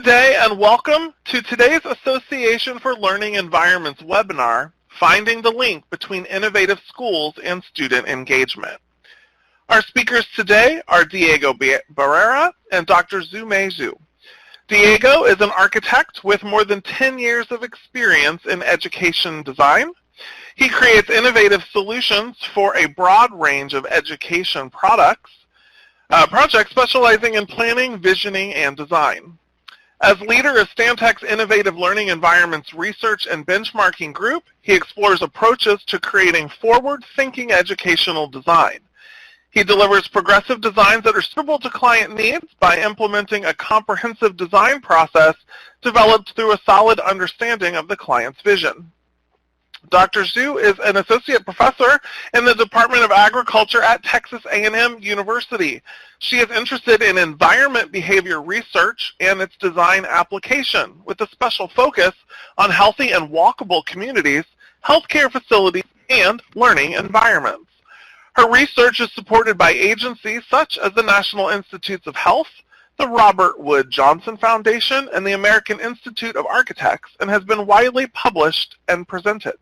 day and welcome to today's Association for Learning Environments webinar, Finding the Link Between Innovative Schools and Student Engagement. Our speakers today are Diego Barrera and Dr. Zumei Zhu. Diego is an architect with more than 10 years of experience in education design. He creates innovative solutions for a broad range of education projects specializing in planning, visioning, and design. As leader of Stantec's Innovative Learning Environments Research and Benchmarking Group, he explores approaches to creating forward-thinking educational design. He delivers progressive designs that are suitable to client needs by implementing a comprehensive design process developed through a solid understanding of the client's vision. Dr. Zhu is an associate professor in the Department of Agriculture at Texas A&M University. She is interested in environment behavior research and its design application, with a special focus on healthy and walkable communities, healthcare facilities, and learning environments. Her research is supported by agencies such as the National Institutes of Health, the Robert Wood Johnson Foundation, and the American Institute of Architects, and has been widely published and presented.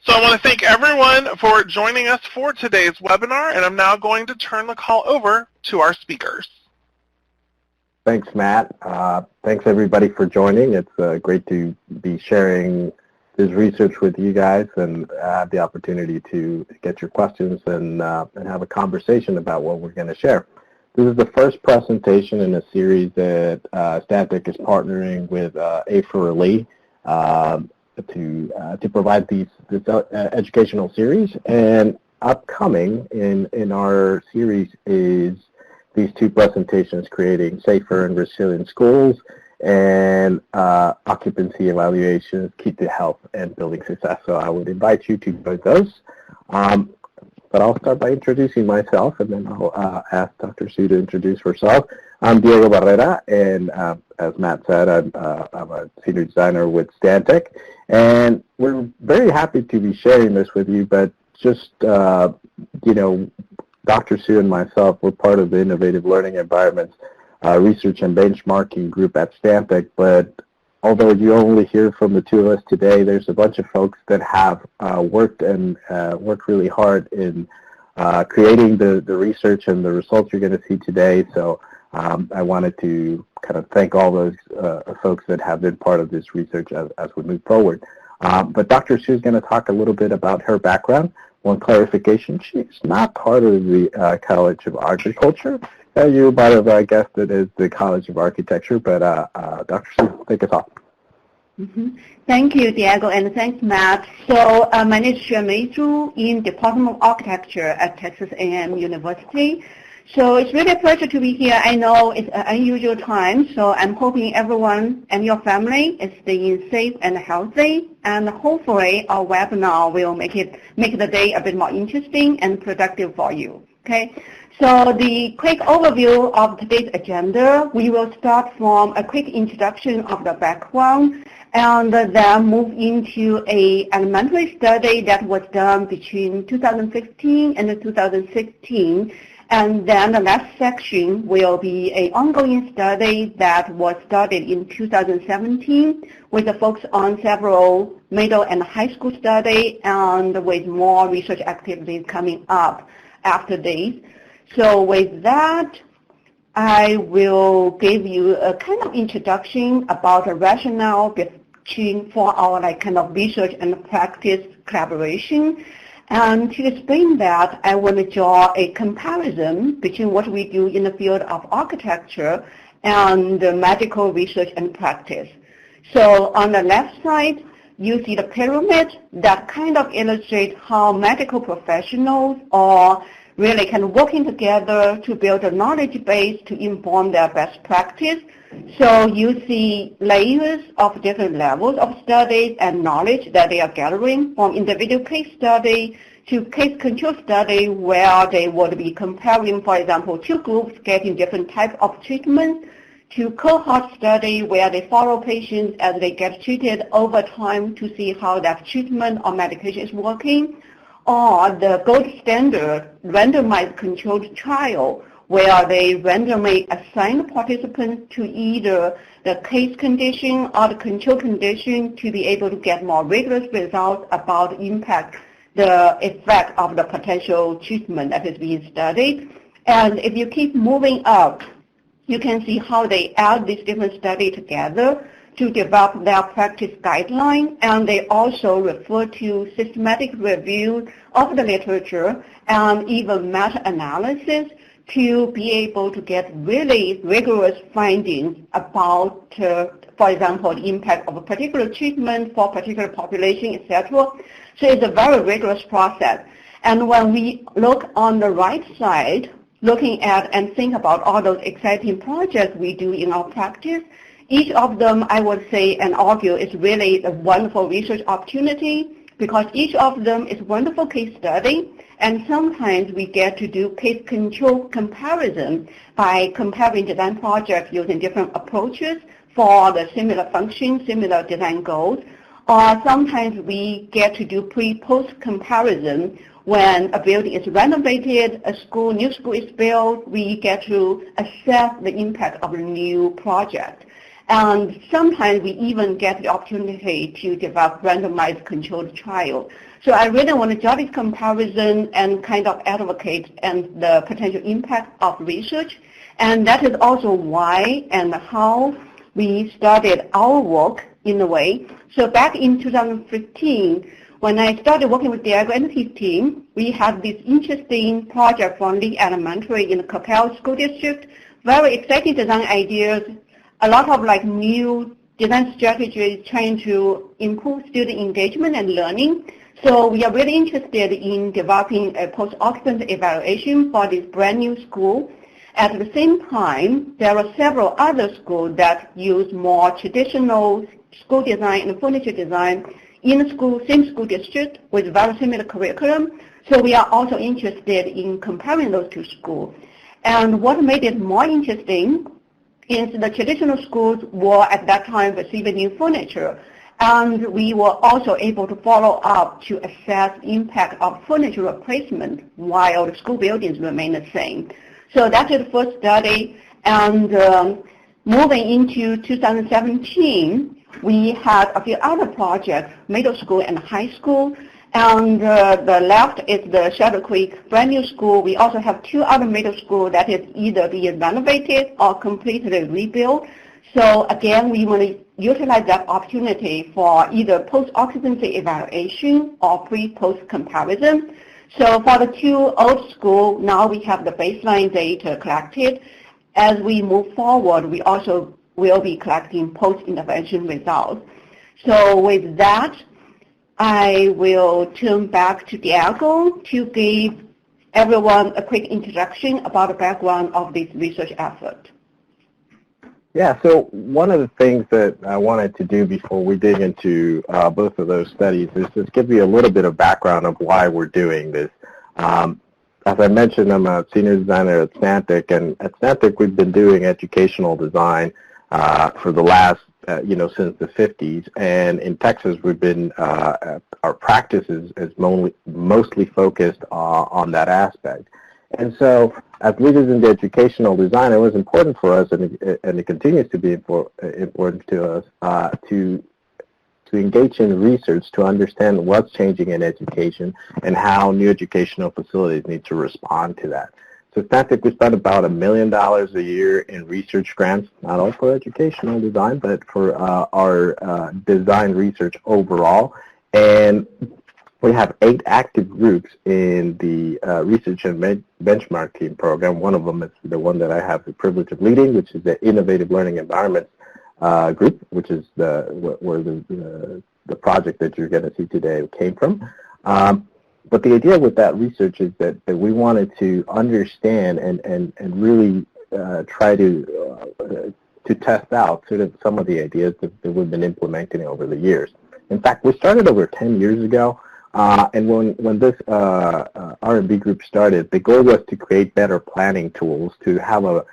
So I want to thank everyone for joining us for today's webinar, and I'm now going to turn the call over to our speakers. Thanks, Matt. Thanks, everybody, for joining. It's great to be sharing this research with you guys and have the opportunity to get your questions and have a conversation about what we're going to share. This is the first presentation in a series that Stantec is partnering with A4Lee to provide this educational series, and upcoming in our series is these two presentations, Creating Safer and Resilient Schools and Occupancy Evaluations, Key to Health and Building Success. So I would invite you to join those. But I'll start by introducing myself, and then I'll ask Dr. Zhu to introduce herself. I'm Diego Barrera, and as Matt said, I'm a senior designer with Stantec. And we're very happy to be sharing this with you, but just, Dr. Zhu and myself, we're part of the Innovative Learning Environments Research and Benchmarking Group at Stantec, but although you only hear from the two of us today, there's a bunch of folks that have worked really hard in creating the research and the results you're going to see today. So I wanted to kind of thank all those folks that have been part of this research as we move forward. But Dr. Zhu is going to talk a little bit about her background. One clarification, she's not part of the College of Agriculture. You might have guessed it is the College of Architecture, but Dr. Zhu, take us off. Thank you, Diego, and thanks, Matt. So my name is Zumei Zhu in Department of Architecture at Texas A&M University. So it's really a pleasure to be here. I know it's an unusual time, so I'm hoping everyone and your family is staying safe and healthy, and hopefully our webinar will make the day a bit more interesting and productive for you. Okay. So the quick overview of today's agenda, we will start from a quick introduction of the background and then move into an elementary study that was done between 2015 and 2016. And then the last section will be an ongoing study that was started in 2017 with a focus on several middle and high school studies and with more research activities coming up after this. So with that, I will give you a kind of introduction about the rationale for our research and practice collaboration. And to explain that, I want to draw a comparison between what we do in the field of architecture and medical research and practice. So on the left side, you see the pyramid that kind of illustrates how medical professionals are really kind of working together to build a knowledge base to inform their best practice. So you see layers of different levels of studies and knowledge that they are gathering, from individual case study to case control study, where they would be comparing, for example, two groups getting different types of treatment, to cohort study where they follow patients as they get treated over time to see how that treatment or medication is working, or the gold standard randomized controlled trial where they randomly assign participants to either the case condition or the control condition to be able to get more rigorous results about the impact, the effect of the potential treatment that is being studied. And if you keep moving up, you can see how they add these different studies together to develop their practice guideline, and they also refer to systematic review of the literature and even meta-analysis to be able to get really rigorous findings about, for example, the impact of a particular treatment for a particular population, etc. So it's a very rigorous process. And when we look on the right side, looking at and think about all those exciting projects we do in our practice, each of them, I would say and argue, is really a wonderful research opportunity because each of them is wonderful case study, and sometimes we get to do case control comparison by comparing design projects using different approaches for the similar function, similar design goals, or sometimes we get to do pre-post comparison when a building is renovated, a new school is built, we get to assess the impact of a new project. And sometimes we even get the opportunity to develop randomized controlled trials. So I really want to draw this comparison and kind of advocate and the potential impact of research. And that is also why and how we started our work in a way. So back in 2015, when I started working with Diego and his team, we had this interesting project from Lee Elementary in the Capel School District, very exciting design ideas, a lot of like new design strategies trying to improve student engagement and learning. So we are really interested in developing a post-occupancy evaluation for this brand new school. At the same time, there are several other schools that use more traditional school design and furniture design in the school, same school district with very similar curriculum. So we are also interested in comparing those two schools. And what made it more interesting is the traditional schools were at that time receiving new furniture. And we were also able to follow up to assess impact of furniture replacement while the school buildings remain the same. So that is the first study. And moving into 2017, we had a few other projects, middle school and high school. And the left is the Shadow Creek brand new school. We also have two other middle schools that is either being renovated or completely rebuilt. So again, we want to utilize that opportunity for either post-occupancy evaluation or pre-post comparison. So for the two old schools, now we have the baseline data collected. As we move forward, we also will be collecting post-intervention results. So with that, I will turn back to Diego to give everyone a quick introduction about the background of this research effort. Yeah, so one of the things that I wanted to do before we dig into both of those studies is just give you a little bit of background of why we're doing this. As I mentioned, I'm a senior designer at Stantec, and at Stantec we've been doing educational design for the last since the 50s, and in Texas we've been, our practice is mostly focused on that aspect. And so as leaders in the educational design, it was important for us, and it continues to be important to us, to engage in research to understand what's changing in education and how new educational facilities need to respond to that. So Stantec, we spend about $1 million a year in research grants, not all for educational design, but for our design research overall. And we have 8 active groups in the research and benchmarking program. One of them is the one that I have the privilege of leading, which is the Innovative Learning Environments group, which is where the project that you're going to see today came from. But the idea with that research is that we wanted to understand and really try to test out sort of some of the ideas that we've been implementing over the years. In fact, we started over 10 years ago, and when this R&B group started, the goal was to create better planning tools to have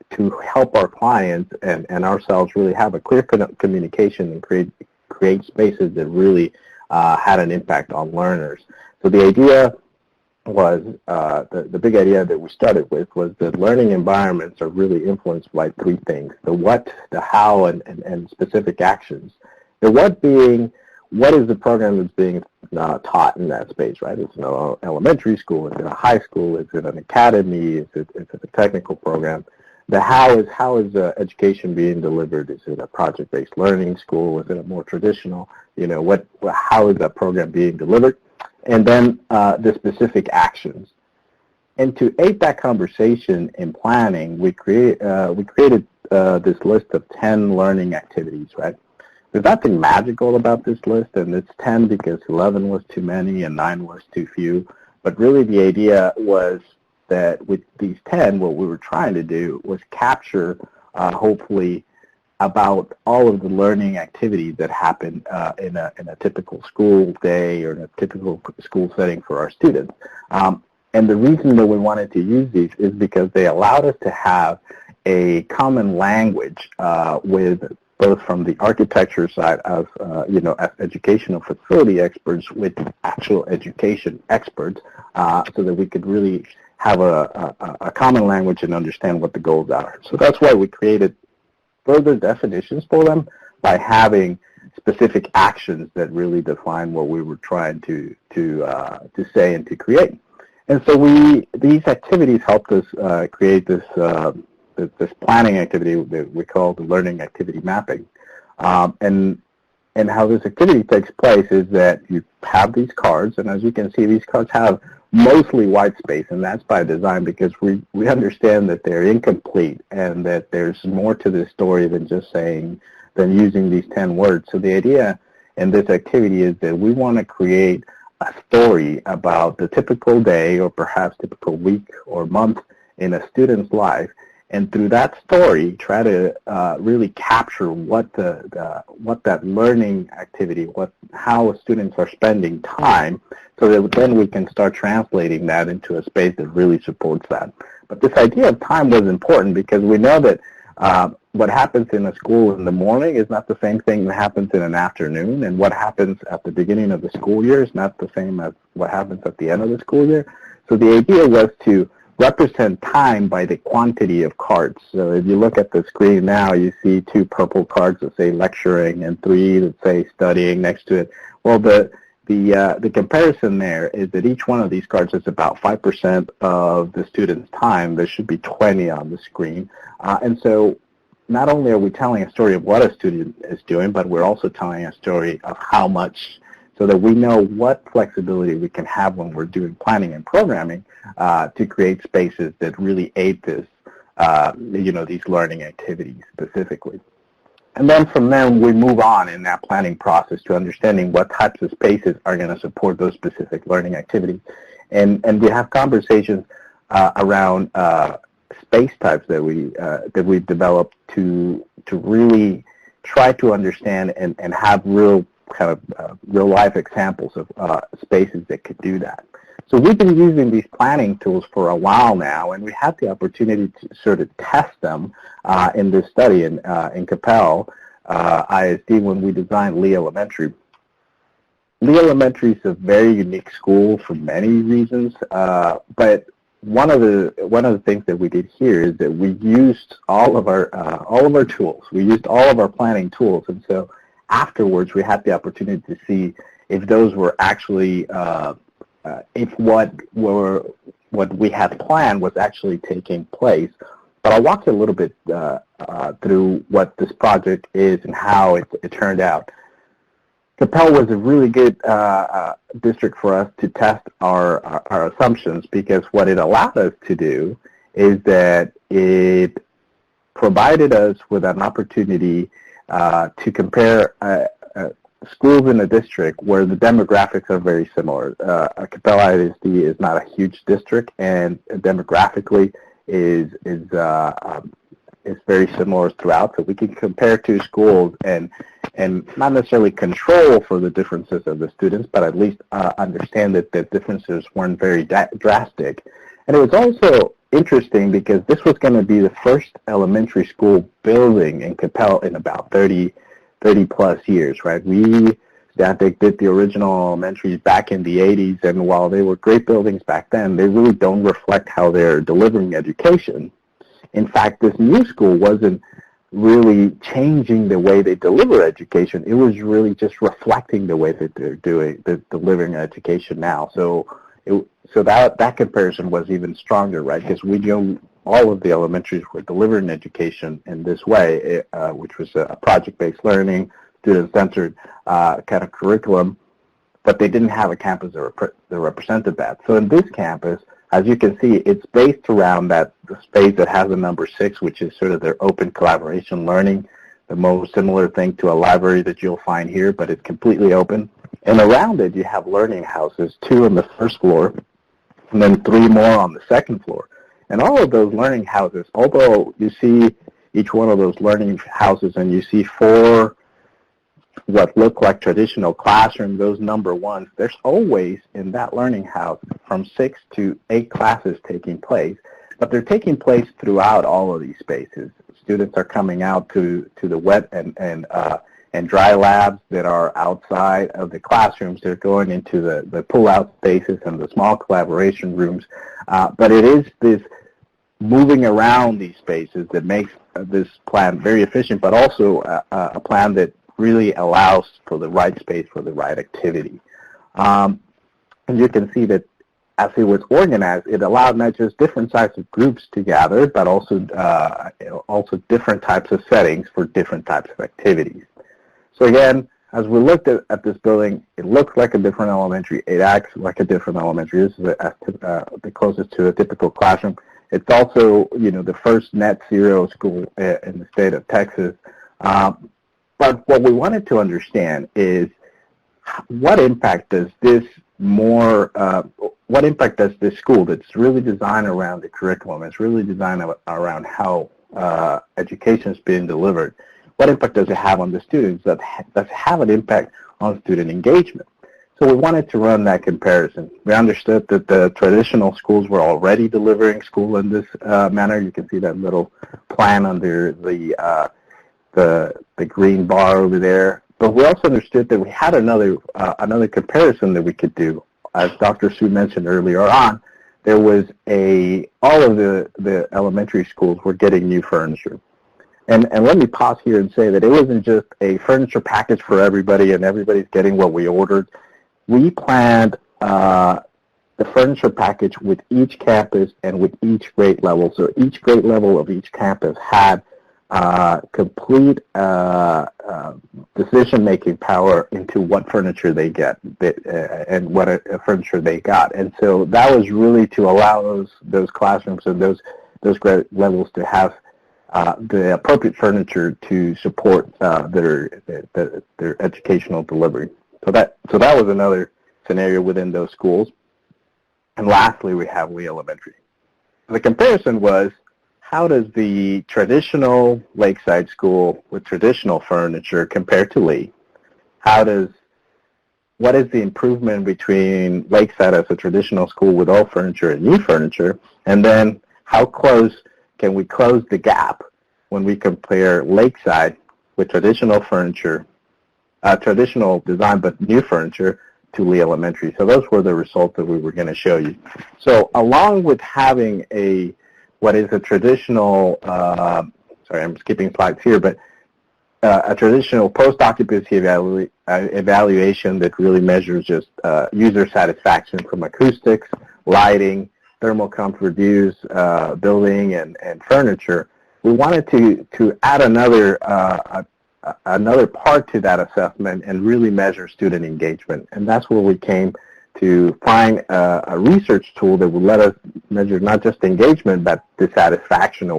to help our clients and ourselves really have a clear communication and create spaces that really had an impact on learners. So the idea was the big idea that we started with was that learning environments are really influenced by three things: the what, the how, and specific actions. The what being, what is the program that's being taught in that space, right? It's in an elementary school, it's in a high school, it's in an academy, it's a technical program. The how is education being delivered? Is it a project-based learning school? Is it a more traditional? How is that program being delivered? And then the specific actions. And to aid that conversation in planning, we created this list of 10 learning activities, right? There's nothing magical about this list, and it's 10 because 11 was too many and 9 was too few. But really the idea was that with these 10, what we were trying to do was capture, hopefully, about all of the learning activities that happen in a typical school day or in a typical school setting for our students. And the reason that we wanted to use these is because they allowed us to have a common language with both from the architecture side as as educational facility experts with actual education experts, so that we could really have a common language and understand what the goals are. So that's why we created further definitions for them by having specific actions that really define what we were trying to say and to create. And so these activities helped us create this planning activity that we call the learning activity mapping. And how this activity takes place is that you have these cards, and as you can see, these cards have mostly white space, and that's by design because we understand that they're incomplete and that there's more to this story than using these 10 words. So the idea in this activity is that we want to create a story about the typical day or perhaps typical week or month in a student's life, and through that story try to really capture what that learning activity, how students are spending time, so that then we can start translating that into a space that really supports that. But this idea of time was important because we know that what happens in a school in the morning is not the same thing that happens in an afternoon, and what happens at the beginning of the school year is not the same as what happens at the end of the school year. So the idea was to represent time by the quantity of cards. So if you look at the screen now, you see 2 purple cards that say lecturing and 3 that say studying next to it. Well, the comparison there is that each one of these cards is about 5% of the student's time. There should be 20 on the screen. And so not only are we telling a story of what a student is doing, but we're also telling a story of how much, so that we know what flexibility we can have when we're doing planning and programming to create spaces that really aid this, these learning activities specifically. And then from there, we move on in that planning process to understanding what types of spaces are going to support those specific learning activities. And we have conversations around space types that we've developed to really try to understand and have real life examples of spaces that could do that. So we've been using these planning tools for a while now, and we had the opportunity to sort of test them in this study in Capel ISD when we designed Lee Elementary. Lee Elementary is a very unique school for many reasons, but one of the things that we did here is that we used all of our tools. We used all of our planning tools, and so afterwards we had the opportunity to see if those were actually if what we had planned was actually taking place. But I'll walk you a little bit through what this project is and how it turned out. Capel was a really good district for us to test our assumptions, because what it allowed us to do is that it provided us with an opportunity to compare schools in a district where the demographics are very similar. Capel ISD is not a huge district, and demographically is very similar throughout. So we can compare 2 schools and not necessarily control for the differences of the students, but at least understand that the differences weren't very drastic. And it was also interesting because this was going to be the first elementary school building in Capel in about 30 plus years, right? We Stantec did the original elementaries back in the 80s, and while they were great buildings back then, they really don't reflect how they're delivering education. In fact, this new school wasn't really changing the way they deliver education. It was really just reflecting the way that they're delivering education now. So that comparison was even stronger, right? Because we knew all of the elementaries were delivering education in this way, which was a project-based learning, student-centered kind of curriculum, but they didn't have a campus that represented that. So in this campus, as you can see, it's based around the space that has the number 6, which is sort of their open collaboration learning, the most similar thing to a library that you'll find here, but it's completely open. And around it, you have learning houses, 2 on the first floor, and then 3 more on the second floor. And all of those learning houses, although you see each one of those learning houses and you see 4 what look like traditional classrooms, those number 1s, there's always in that learning house from 6 to 8 classes taking place, but they're taking place throughout all of these spaces. Students are coming out to the wet and dry labs that are outside of the classrooms. They're going into the pull-out spaces and the small collaboration rooms, but it is this moving around these spaces that makes this plan very efficient, but also a plan that really allows for the right space for the right activity. And you can see that as it was organized, it allowed not just different types of groups to gather, but also different types of settings for different types of activities. So again, as we looked at this building, it looks like a different elementary. It acts like a different elementary. This is the closest to a typical classroom. It's also, the first net zero school in the state of Texas. But what we wanted to understand is what impact does this school that's really designed around the curriculum, it's really designed around how education is being delivered, what impact does it have on the students that have an impact on student engagement? So we wanted to run that comparison. We understood that the traditional schools were already delivering school in this manner. You can see that little plan under the green bar over there. But we also understood that we had another comparison that we could do. As Dr. Su mentioned earlier on, there was all of the elementary schools were getting new furniture. And let me pause here and say that it wasn't just a furniture package for everybody and everybody's getting what we ordered. We planned the furniture package with each campus and with each grade level. So each grade level of each campus had complete decision-making power into what furniture they get and what furniture they got. And so that was really to allow those classrooms and those grade levels to have the appropriate furniture to support their educational delivery. So that was another scenario within those schools. And lastly, we have Lee Elementary. The comparison was, how does the traditional Lakeside school with traditional furniture compare to Lee? What is the improvement between Lakeside as a traditional school with old furniture and new furniture? And then how close can we close the gap when we compare Lakeside with traditional furniture, traditional design but new furniture, to Lee Elementary? So those were the results that we were going to show you. So along with having what is a traditional, sorry, I'm skipping slides here, but a traditional post-occupancy evaluation that really measures just user satisfaction from acoustics, lighting, thermal comfort views, building, and furniture. We wanted to add another part to that assessment and really measure student engagement. And that's where we came to find a research tool that would let us measure not just engagement, but dissatisfaction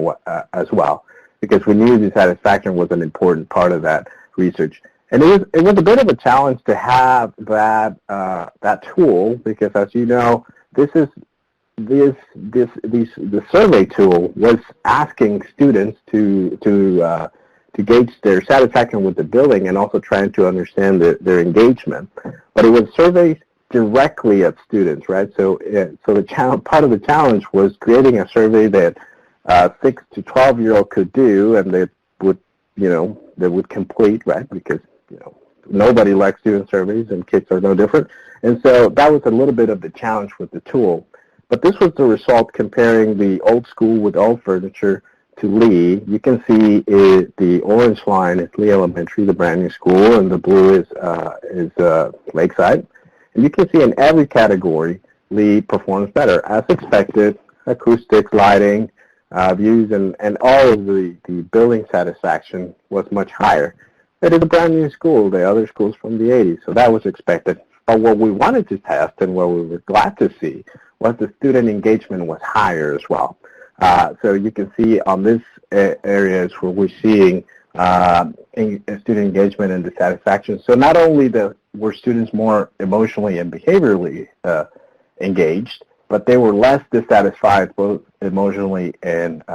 as well, because we knew dissatisfaction was an important part of that research. And it was a bit of a challenge to have that tool, because as you know, the survey tool was asking students to gauge their satisfaction with the building and also trying to understand their engagement. But it was surveys directly at students, right? So part of the challenge was creating a survey that 6 to 12-year-old could do, and that would complete, right? Because nobody likes doing surveys, and kids are no different. And so that was a little bit of the challenge with the tool. But this was the result comparing the old school with old furniture to Lee. You can see the orange line is Lee Elementary, the brand new school, and the blue is Lakeside. And you can see in every category, Lee performs better, as expected. Acoustics, lighting, views, and all of the building satisfaction was much higher. It is a brand new school, the other schools from the 80s, so that was expected. But what we wanted to test and what we were glad to see was the student engagement was higher as well. So you can see on this areas where we're seeing student engagement and dissatisfaction. So not only were students more emotionally and behaviorally engaged, but they were less dissatisfied both emotionally and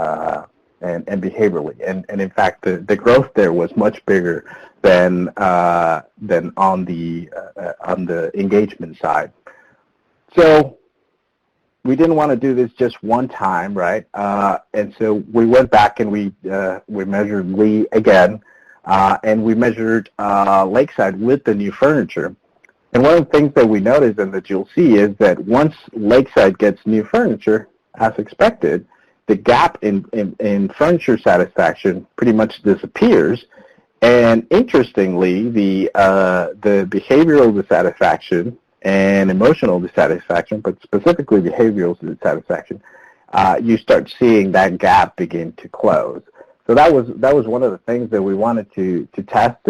behaviorally. And in fact, the growth there was much bigger than on the engagement side. So we didn't want to do this just one time, right? And so we went back and we measured Lee again, and we measured Lakeside with the new furniture. And one of the things that we noticed and that you'll see is that once Lakeside gets new furniture, as expected, the gap in furniture satisfaction pretty much disappears. And interestingly, the behavioral dissatisfaction and emotional dissatisfaction, but specifically behavioral dissatisfaction, you start seeing that gap begin to close. So that was one of the things that we wanted to test,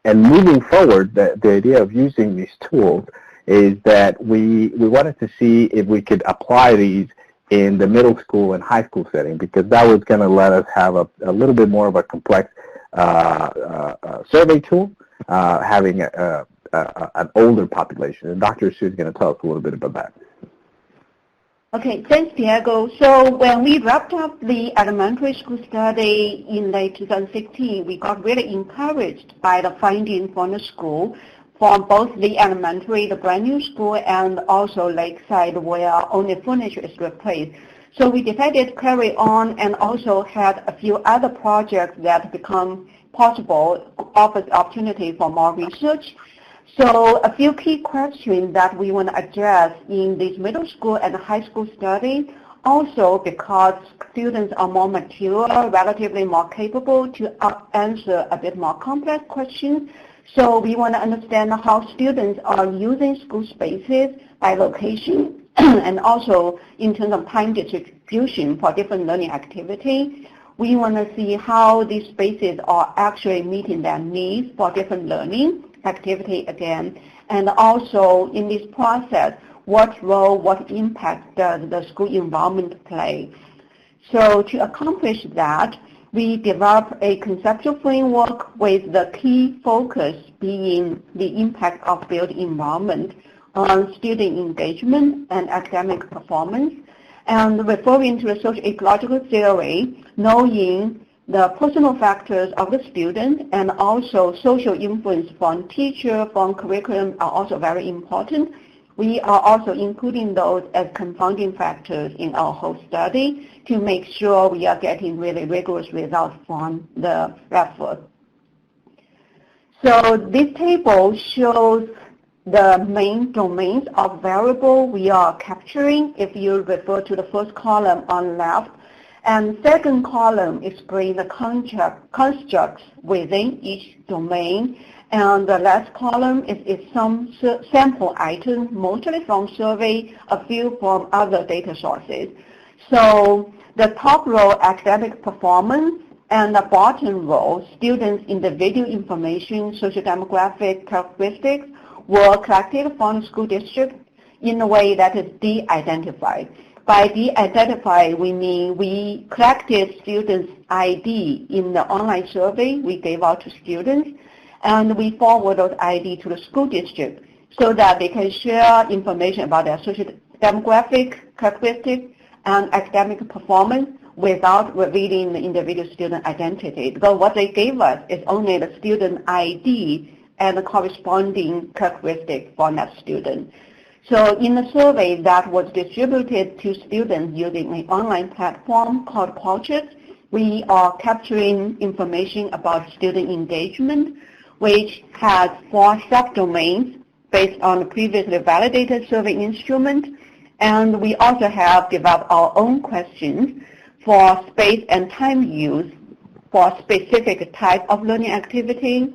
and moving forward, the idea of using these tools is that we wanted to see if we could apply these in the middle school and high school setting, because that was going to let us have a little bit more of a complex survey tool, having an older population. And Dr. Su is going to tell us a little bit about that. Okay, thanks, Diego. So when we wrapped up the elementary school study in late 2016, we got really encouraged by the findings from the school, from both the elementary, the brand new school, and also Lakeside, where only furniture is replaced. So we decided to carry on and also had a few other projects that become possible, offers opportunity for more research. So a few key questions that we want to address in this middle school and high school study, also because students are more mature, relatively more capable to answer a bit more complex questions. So we want to understand how students are using school spaces by location and also in terms of time distribution for different learning activities. We want to see how these spaces are actually meeting their needs for different learning activity again, and also in this process, what role, what impact does the school environment play? So to accomplish that, we developed a conceptual framework with the key focus being the impact of built environment on student engagement and academic performance, and referring to the social ecological theory, knowing the personal factors of the student and also social influence from teacher, from curriculum are also very important. We are also including those as confounding factors in our whole study to make sure we are getting really rigorous results from the effort. So this table shows the main domains of variable we are capturing if you refer to the first column on left. And second column explains the constructs within each domain. And the last column is some sample items, mostly from survey, a few from other data sources. So the top row, academic performance, and the bottom row, students' individual information, socio-demographic characteristics, were collected from the school district in a way that is de-identified. By de-identify, we mean we collected students' ID in the online survey we gave out to students, and we forward those ID to the school district so that they can share information about their social demographic characteristics and academic performance without revealing the individual student identity. Because what they gave us is only the student ID and the corresponding characteristic for that student. So in the survey that was distributed to students using an online platform called Portraits, we are capturing information about student engagement. which has 4 subdomains based on the previously validated survey instrument. And we also have developed our own questions for space and time use for specific type of learning activity.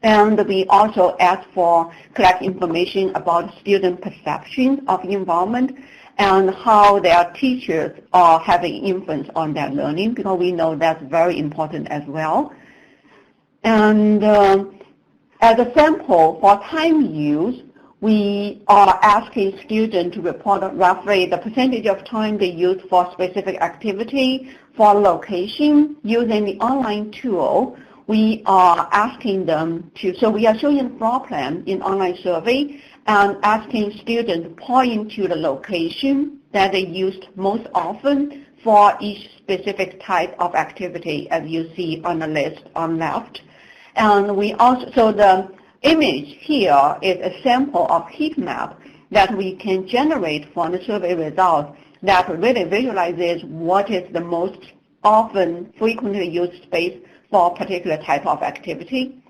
And we also ask for collect information about student perception of environment and how their teachers are having influence on their learning, because we know that's very important as well. And as a sample for time use, we are asking students to report roughly the percentage of time they use for specific activity. For location, using the online tool, we are asking them to, so we are showing a floor plan in online survey and asking students to point to the location that they used most often for each specific type of activity, as you see on the list on left. And we also, so the image here is a sample of heat map that we can generate from the survey results that really visualizes what is the most often frequently used space for a particular type of activity.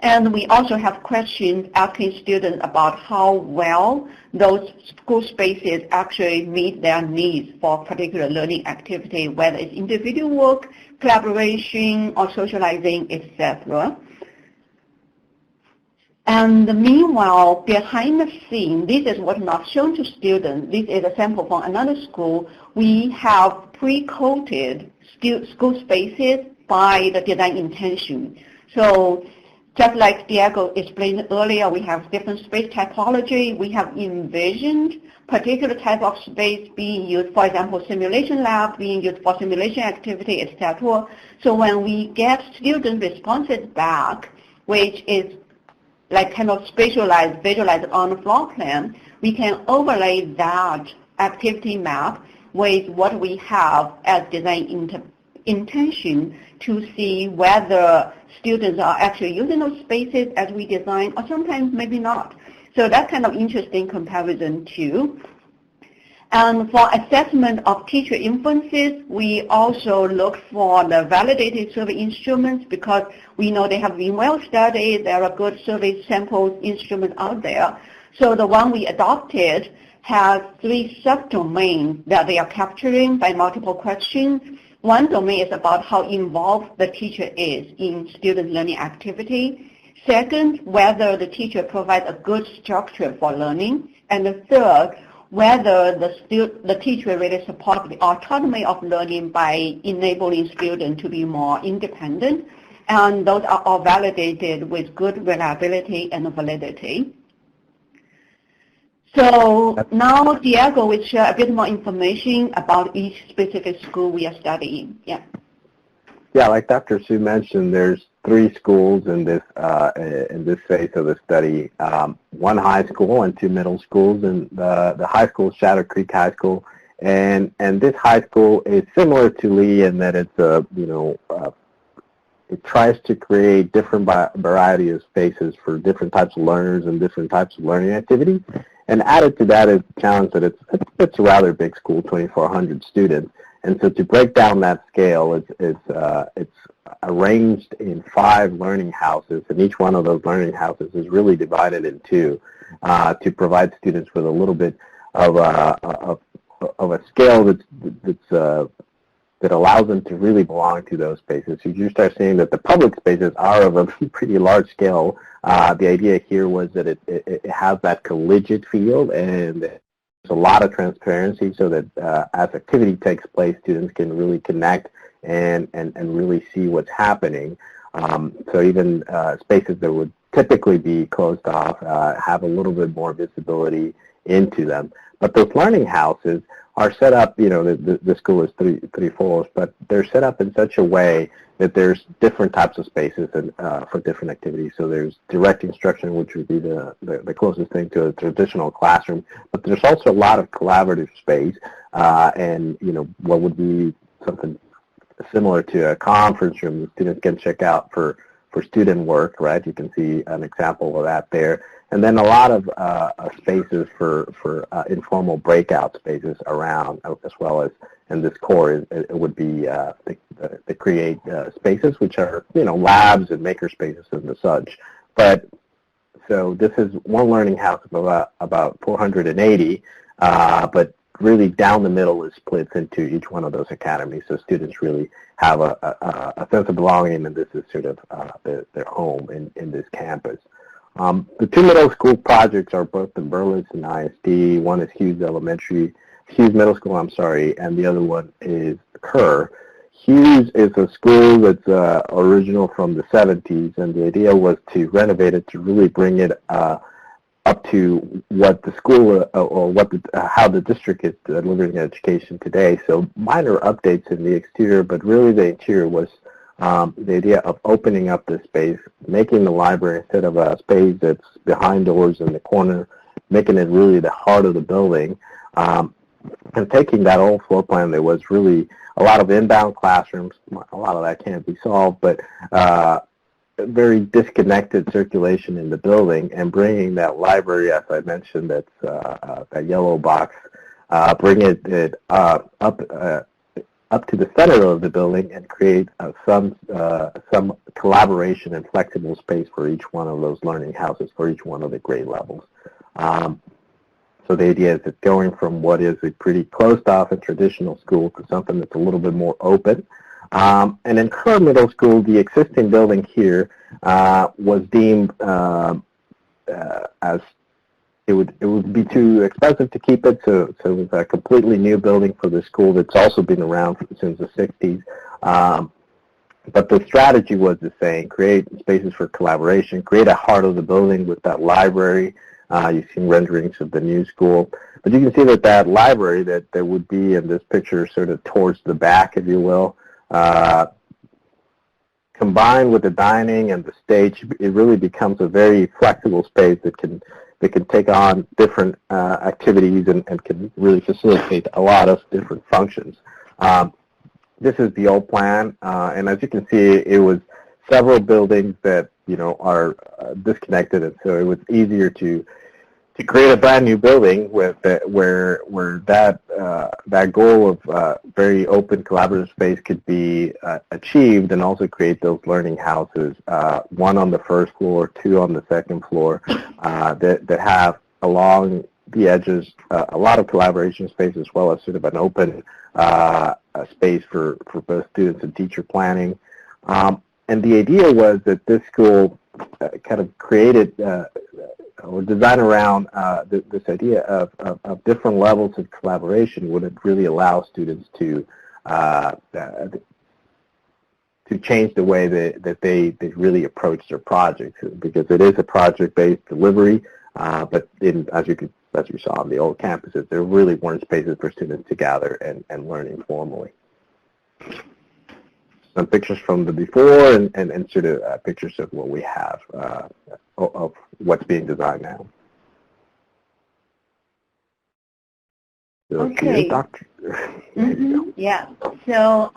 And we also have questions asking students about how well those school spaces actually meet their needs for a particular learning activity, whether it's individual work, collaboration, or socializing, etc. And meanwhile, behind the scene, this is what's not shown to students. This is a sample from another school. We have pre-coded school spaces by the design intention. So just like Diego explained earlier, we have different space typology. We have envisioned particular type of space being used, for example, simulation lab being used for simulation activity, etc. So when we get student responses back, which is like kind of spatialized, visualized on the floor plan, we can overlay that activity map with what we have as design intention to see whether students are actually using those spaces as we design, or sometimes maybe not. So that's kind of interesting comparison too. And for assessment of teacher influences, we also look for the validated survey instruments because we know they have been well studied. There are good survey samples instruments out there. So the one we adopted has 3 subdomains that they are capturing by multiple questions. One domain is about how involved the teacher is in student learning activity. Second, whether the teacher provides a good structure for learning. And the third, whether the teacher really supports the autonomy of learning by enabling students to be more independent. And those are all validated with good reliability and validity. So now Diego will share a bit more information about each specific school we are studying. Yeah. Yeah, like Dr. Su mentioned, there's 3 schools in this phase of the study. 1 high school and 2 middle schools, and the high school is Shadow Creek High School, and this high school is similar to Lee in that it's it tries to create different variety of spaces for different types of learners and different types of learning activities. And added to that is the challenge that it's a rather big school, 2,400 students. And so to break down that scale, it's arranged in 5 learning houses, and each one of those learning houses is really divided in 2 to provide students with a little bit of a scale that allows them to really belong to those spaces. So you start seeing that the public spaces are of a pretty large scale. The idea here was that it has that collegiate feel, and there's a lot of transparency so that as activity takes place, students can really connect and really see what's happening. So even spaces that would typically be closed off have a little bit more visibility into them. But those learning houses are set up, the school is three floors, but they're set up in such a way that there's different types of spaces and for different activities. So there's direct instruction, which would be the closest thing to a traditional classroom, but there's also a lot of collaborative space, and what would be something similar to a conference room the students can check out for student work, right? You can see an example of that there. And then a lot of spaces for informal breakout spaces around, as well as and this core it would be they create spaces which are labs and maker spaces and the such. But so this is one learning house of about 480, but really down the middle is split into each one of those academies, so students really have a sense of belonging, and this is sort of their home in this campus. The two middle school projects are both in Burleson ISD. One is Hughes Middle School, and the other one is Kerr. Hughes is a school that's original from the 70s, and the idea was to renovate it to really bring it up to what the school or how the district is delivering education today. So minor updates in the exterior, but really the interior was the idea of opening up the space, making the library, instead of a space that's behind doors in the corner, making it really the heart of the building, and taking that old floor plan that was really a lot of inbound classrooms. A lot of that can't be solved, but very disconnected circulation in the building, and bringing that library, as I mentioned, that's that yellow box, bring it up to the center of the building and create some collaboration and flexible space for each one of those learning houses for each one of the grade levels. So the idea is that going from what is a pretty closed off and traditional school to something that's a little bit more open. And in Kerr Middle School, the existing building here was deemed as it would be too expensive to keep it, so it was a completely new building for the school that's also been around since the 60s. But the strategy was the same: create spaces for collaboration, create a heart of the building with that library. You've seen renderings of the new school, but you can see that library that would be in this picture sort of towards the back, if you will, combined with the dining and the stage, it really becomes a very flexible space that can take on different activities and can really facilitate a lot of different functions. This is the old plan, and as you can see, it was several buildings that are disconnected, and so it was easier to create a brand new building with where that goal of very open collaborative space could be achieved, and also create those learning houses, one on the first floor, two on the second floor, that have along the edges a lot of collaboration space, as well as sort of an open space for both students and teacher planning. And the idea was that this school kind of created or designed around this idea of different levels of collaboration would really allow students to change the way that they really approach their projects, because it is a project-based delivery, but as you saw on the old campuses, there really weren't spaces for students to gather and learn informally. Some pictures from the before and sort of pictures of what we have of what's being designed now. Okay. Yeah. So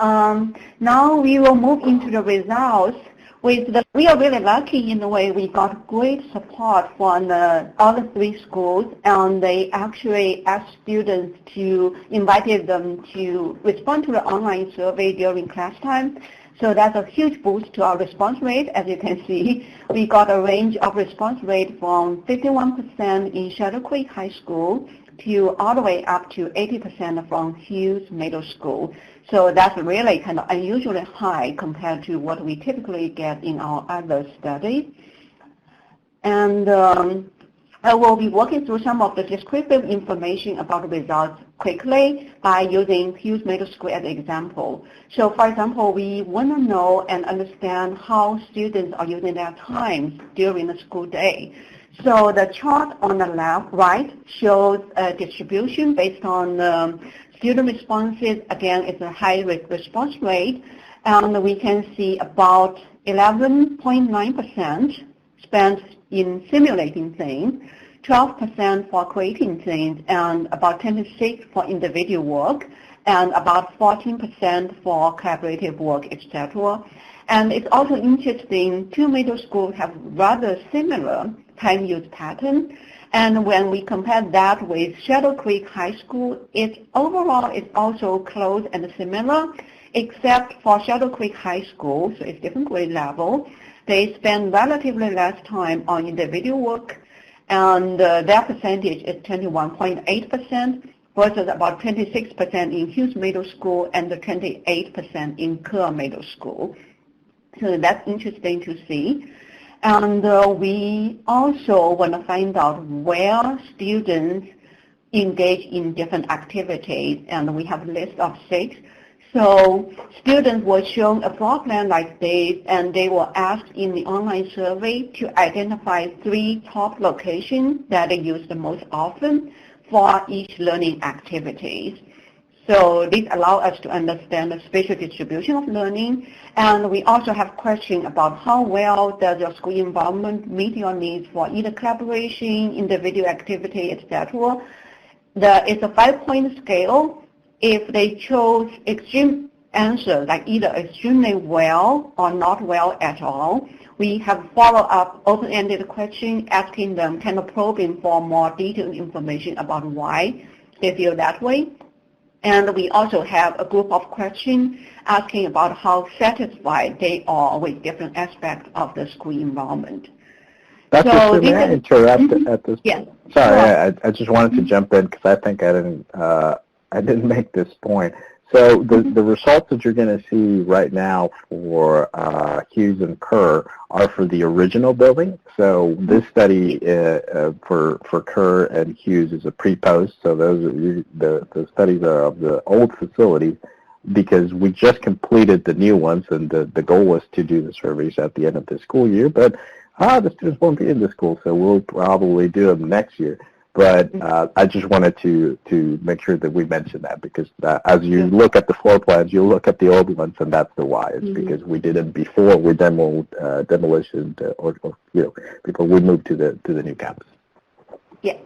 now we will move into the results. We are really lucky in the way we got great support from all the three schools, and they actually asked students invited them to respond to the online survey during class time. So that's a huge boost to our response rate. As you can see, we got a range of response rate from 51% in Shadow Creek High School to all the way up to 80% from Hughes Middle School. So that's really kind of unusually high compared to what we typically get in our other studies. And I will be walking through some of the descriptive information about the results quickly by using Hughes Middle School as an example. So for example, we want to know and understand how students are using their time during the school day. So the chart on the right shows a distribution based on student responses. Again, it's a high response rate, and we can see about 11.9% spent in simulating things, 12% for creating things, and about 10% for individual work, and about 14% for collaborative work, etc. And it's also interesting, two middle schools have rather similar time use pattern. And when we compare that with Shadow Creek High School, overall it's also close and similar, except for Shadow Creek High School, so it's different grade level. They spend relatively less time on individual work, and their percentage is 21.8% versus about 26% in Hughes Middle School and 28% in Kyrhughes Middle School. So that's interesting to see. And we also want to find out where students engage in different activities, and we have a list of 6. So students were shown a floor plan like this, and they were asked in the online survey to identify 3 top locations that they use the most often for each learning activities. So this allows us to understand the spatial distribution of learning, and we also have questions about how well does your school environment meet your needs for either collaboration, individual activity, etc. It's a 5-point scale. If they chose extreme answers, like either extremely well or not well at all, we have follow-up open-ended questions asking them, kind of probing for more detailed information about why they feel that way. And we also have a group of questions asking about how satisfied they are with different aspects of the school environment. Dr. So may I interrupt at this yes. point? Sorry, I just wanted to jump in because I think I didn't make this point. So the results that you're going to see right now for Hughes and Kerr are for the original building. So this study for Kerr and Hughes is a pre-post. So those are the studies are of the old facilities because we just completed the new ones, and the goal was to do the surveys at the end of the school year. But the students won't be in the school, so we'll probably do them next year. But I just wanted to make sure that we mention that because as you look at the floor plans, you'll look at the old ones, and that's the why. It's because we did it before we demoed demolition or before we moved to the new campus. Yeah.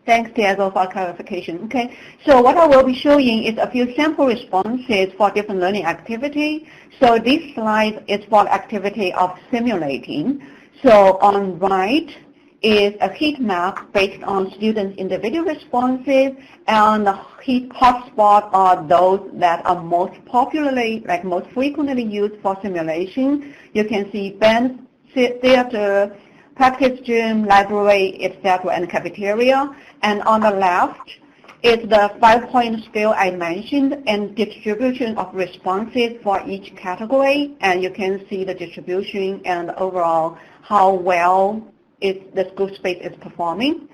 Thanks, Diego, for clarification. Okay. So what I will be showing is a few sample responses for different learning activity. So this slide is for activity of simulating. So on right is a heat map based on students' individual responses, and the heat hotspots are those that are most frequently used for simulation. You can see band, theater, practice gym, library, etc., and cafeteria. And on the left is the 5-point scale I mentioned and distribution of responses for each category. And you can see the distribution and overall how well the school space is performing.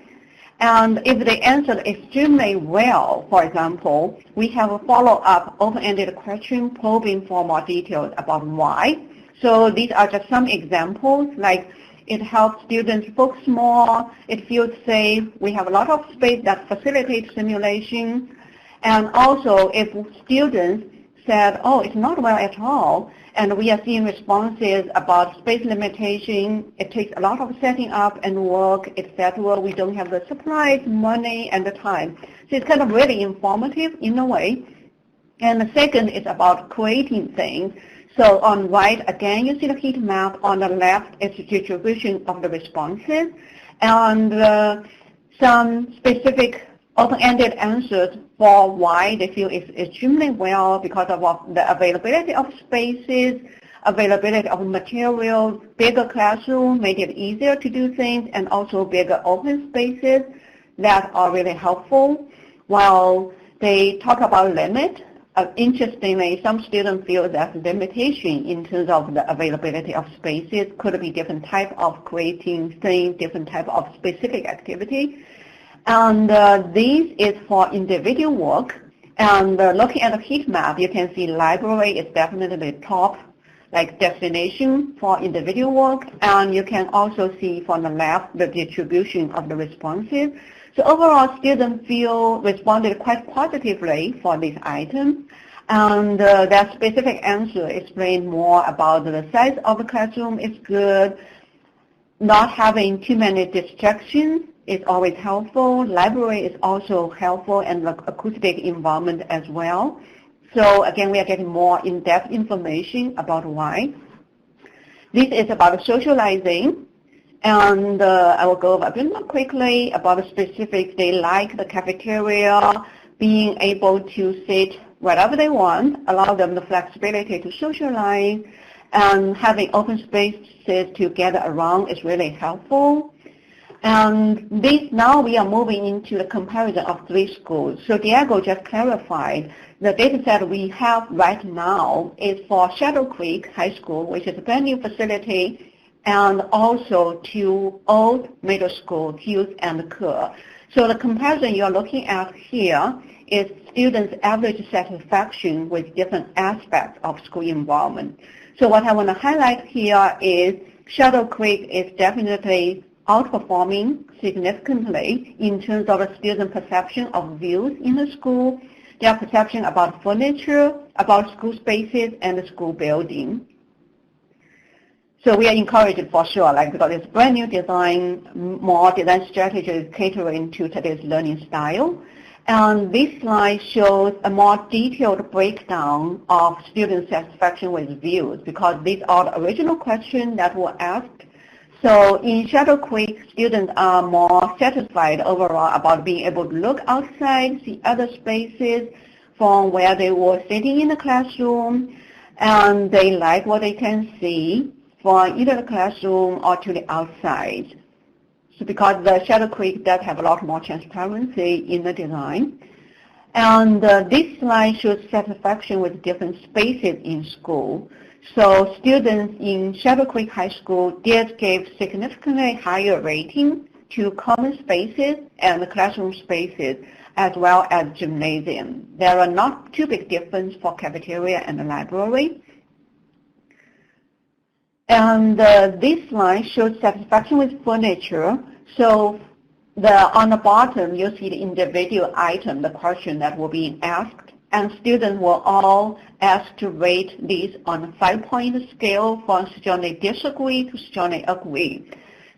And if they answered extremely well, for example, we have a follow-up open-ended question probing for more details about why. So these are just some examples, like it helps students focus more, it feels safe, we have a lot of space that facilitates simulation, and also if students said, oh, it's not well at all, and we are seeing responses about space limitation, it takes a lot of setting up and work, etc. We don't have the supplies, money, and the time. So it's kind of really informative in a way. And the second is about creating things. So on right, again, you see the heat map. On the left is the distribution of the responses. And some specific open-ended answers for why they feel it's extremely well because of the availability of spaces, availability of materials, bigger classroom made it easier to do things, and also bigger open spaces that are really helpful. While they talk about limit, interestingly, some students feel that limitation in terms of the availability of spaces could be different type of creating things, different type of specific activity. And this is for individual work. And looking at the heat map, you can see library is definitely the top destination for individual work. And you can also see from the left the distribution of the responses. So overall, students responded quite positively for this item. And their specific answer explain more about the size of the classroom is good. Not having too many distractions is always helpful. Library is also helpful, and the acoustic environment as well. So again, we are getting more in-depth information about why. This is about socializing. And I will go over a bit more quickly about the specifics. They like the cafeteria, being able to sit wherever they want, allow them the flexibility to socialize, and having open spaces to gather around is really helpful. And this, now we are moving into the comparison of 3 schools. So Diego just clarified the data set we have right now is for Shadow Creek High School, which is a brand new facility, and also 2 old middle school, Kyrhughes and Kyrhughes. So the comparison you're looking at here is students' average satisfaction with different aspects of school environment. So what I want to highlight here is Shadow Creek is definitely outperforming significantly in terms of the student perception of views in the school, their perception about furniture, about school spaces, and the school building. So we are encouraged for sure, because it's brand new design, more design strategies catering to today's learning style. And this slide shows a more detailed breakdown of student satisfaction with views, because these are the original questions that were asked. So in Shadow Creek, students are more satisfied overall about being able to look outside, see other spaces from where they were sitting in the classroom, and they like what they can see from either the classroom or to the outside. So because the Shadow Creek does have a lot more transparency in the design. And this slide shows satisfaction with different spaces in school. So students in Shadow Creek High School did give significantly higher rating to common spaces and the classroom spaces, as well as gymnasium. There are not too big difference for cafeteria and the library. And this slide shows satisfaction with furniture. So on the bottom, you'll see the individual item, the question that were being asked. And students were all asked to rate these on a 5-point scale from strongly disagree to strongly agree.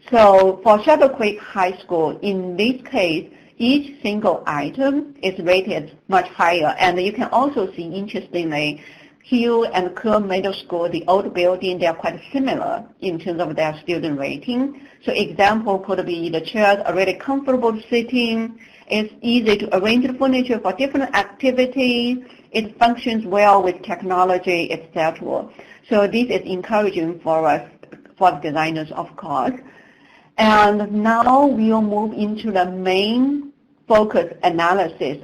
So for Shadow Creek High School, in this case, each single item is rated much higher. And you can also see, interestingly, Kyrhughes and Kyrhughes Middle School, the old building, they are quite similar in terms of their student rating. So example could be the chairs are really comfortable sitting. It's easy to arrange the furniture for different activities. It functions well with technology, etc. So this is encouraging for us, for the designers, of course. And now we'll move into the main focus analysis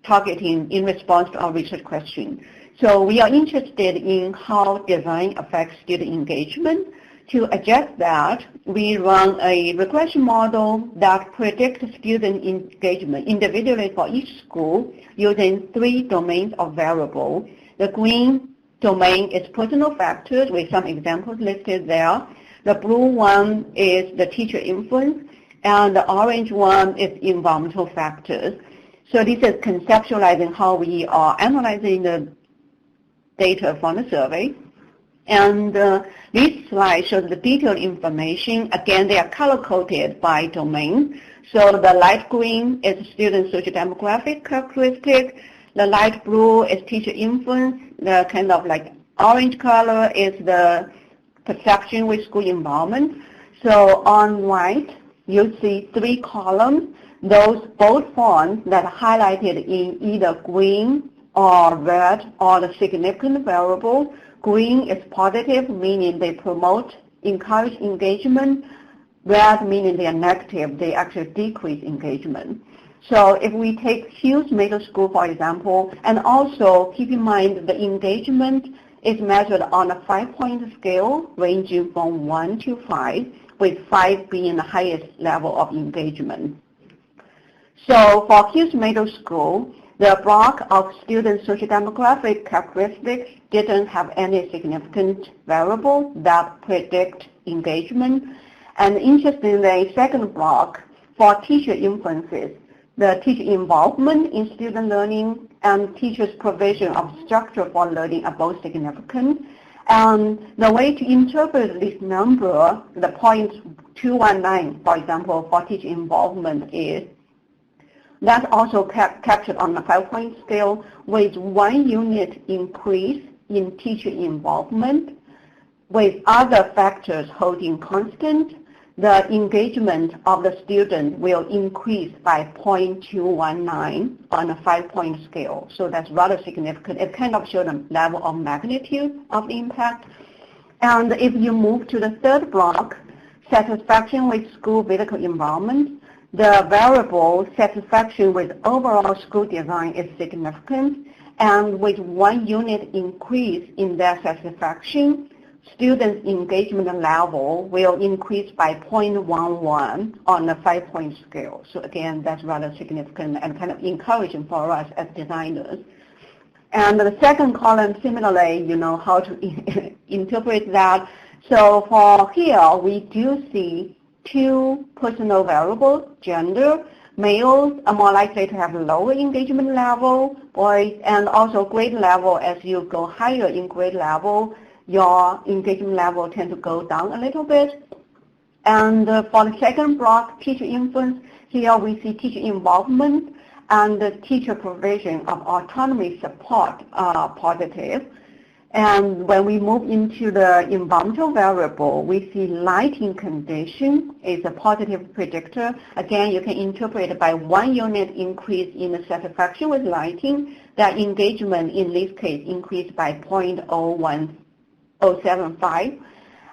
targeting in response to our research question. So we are interested in how design affects student engagement. To adjust that, we run a regression model that predicts student engagement individually for each school using 3 domains of variable. The green domain is personal factors with some examples listed there. The blue one is the teacher influence, and the orange one is environmental factors. So this is conceptualizing how we are analyzing the data from the survey. And this slide shows the detailed information. Again, they are color-coded by domain. So the light green is student socio-demographic characteristic. The light blue is teacher influence. The kind of like orange color is the perception with school environment. So on right, you see 3 columns. Those both fonts that are highlighted in either green or red or the significant variable. Green is positive, meaning they promote, encourage engagement. Red meaning they are negative, they actually decrease engagement. So if we take Kyrhughes Middle School, for example, and also keep in mind the engagement is measured on a 5-point scale ranging from 1 to 5, with 5 being the highest level of engagement. So for Kyrhughes Middle School, the block of student socio-demographic characteristics didn't have any significant variable that predict engagement. And interestingly, second block for teacher influences, the teacher involvement in student learning and teachers' provision of structure for learning are both significant. And the way to interpret this number, the 0.219, for example, for teacher involvement is that's also captured on a 5-point scale with 1 unit increase in teacher involvement, with other factors holding constant. the engagement of the student will increase by 0.219 on a 5-point scale. So that's rather significant. It kind of shows the level of magnitude of the impact. And if you move to the third block, satisfaction with school physical environment, the variable satisfaction with overall school design is significant. And with 1 unit increase in their satisfaction, students' engagement level will increase by 0.11 on a 5-point scale. So again, that's rather significant and kind of encouraging for us as designers. And the second column, similarly, how to interpret that. So for here, we do see 2 personal variables, gender. Males are more likely to have lower engagement level, boys, and also grade level. As you go higher in grade level, your engagement level tend to go down a little bit. And for the second block, teacher influence, here we see teacher involvement and the teacher provision of autonomy support positive. And when we move into the environmental variable, we see lighting condition is a positive predictor. Again, you can interpret it by 1 unit increase in the satisfaction with lighting. That engagement in this case increased by 0.075.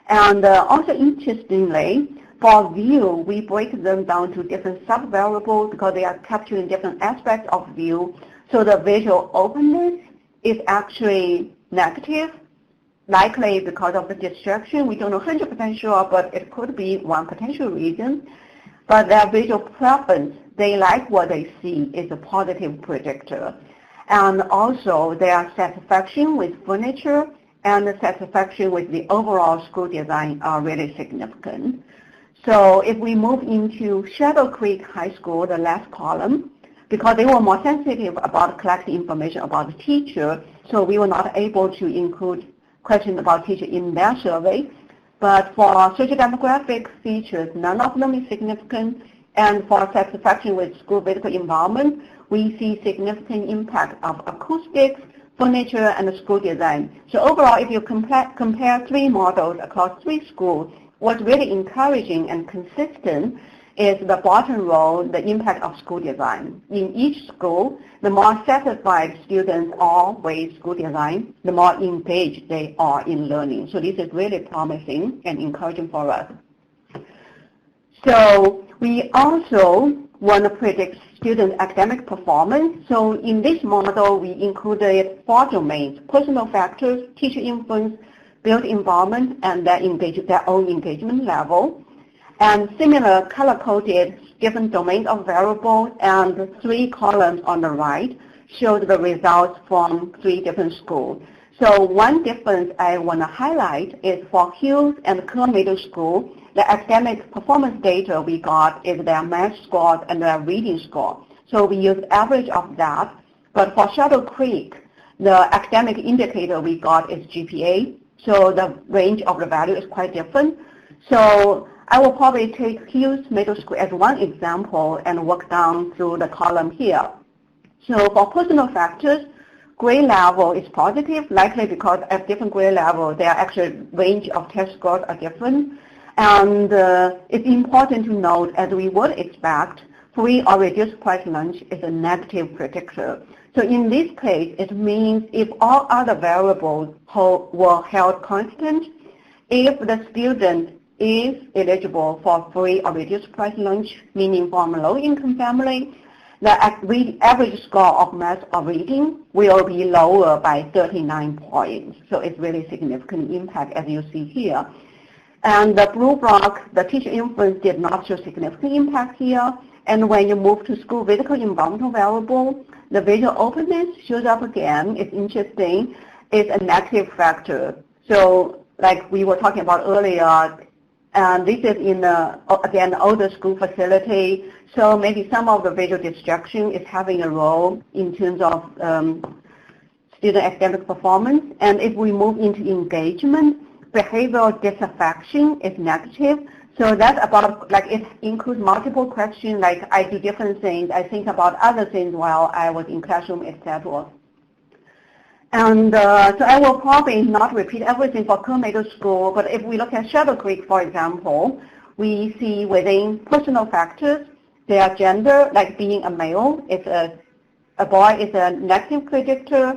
And also interestingly, for view, we break them down to different sub-variables because they are capturing different aspects of view. So the visual openness is actually negative, likely because of the distraction. We don't know 100% sure, but it could be one potential reason. But their visual preference, they like what they see, is a positive predictor. And also their satisfaction with furniture and the satisfaction with the overall school design are really significant. So if we move into Shadow Creek High School, the last column, because they were more sensitive about collecting information about the teacher, so we were not able to include questions about teacher in their survey. But for socio-demographic features, none of them is significant. And for satisfaction with school physical environment, we see significant impact of acoustics, furniture, and school design. So overall, if you compare 3 models across 3 schools, what's really encouraging and consistent is the bottom row, the impact of school design. In each school, the more satisfied students are with school design, the more engaged they are in learning. So this is really promising and encouraging for us. So we also want to predict student academic performance. So in this model, we included 4 domains: personal factors, teacher influence, built environment, and their own engagement level. And similar color-coded different domains of variables, and the 3 columns on the right show the results from 3 different schools. So one difference I want to highlight is for Hughes and Kyrhughes Middle School, the academic performance data we got is their math score and their reading score. So we use average of that. But for Shadow Creek, the academic indicator we got is GPA. So the range of the value is quite different. So I will probably take Hughes Middle School as one example and work down through the column here. So for personal factors, grade level is positive, likely because at different grade level, their actual range of test scores are different. And it's important to note, as we would expect, free or reduced price lunch is a negative predictor. So in this case, it means if all other variables were held constant, if the student is eligible for free or reduced price lunch, meaning from a low-income family, the average score of math or reading will be lower by 39 points. So it's really significant impact, as you see here. And the blue block, the teacher influence did not show significant impact here. And when you move to school physical environmental variable, the visual openness shows up again. It's interesting. It's a negative factor. So like we were talking about earlier, and this is in, again, the older school facility. So maybe some of the visual distraction is having a role in terms of student academic performance. And if we move into engagement, behavioral dissatisfaction is negative. So that's about, like, it includes multiple questions, like I do different things, I think about other things while I was in classroom, etc. And so I will probably not repeat everything for Kyrhughes Middle School, but if we look at Shadow Creek, for example, we see within personal factors, their gender, like being a male, a boy is a negative predictor.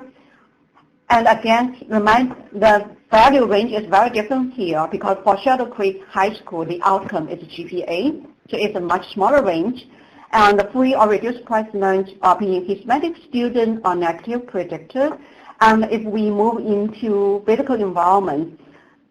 And again, the value range is very different here because for Shadow Creek High School, the outcome is GPA, so it's a much smaller range. And the free or reduced price lunch being Hispanic students are negative predictors. And if we move into physical environment,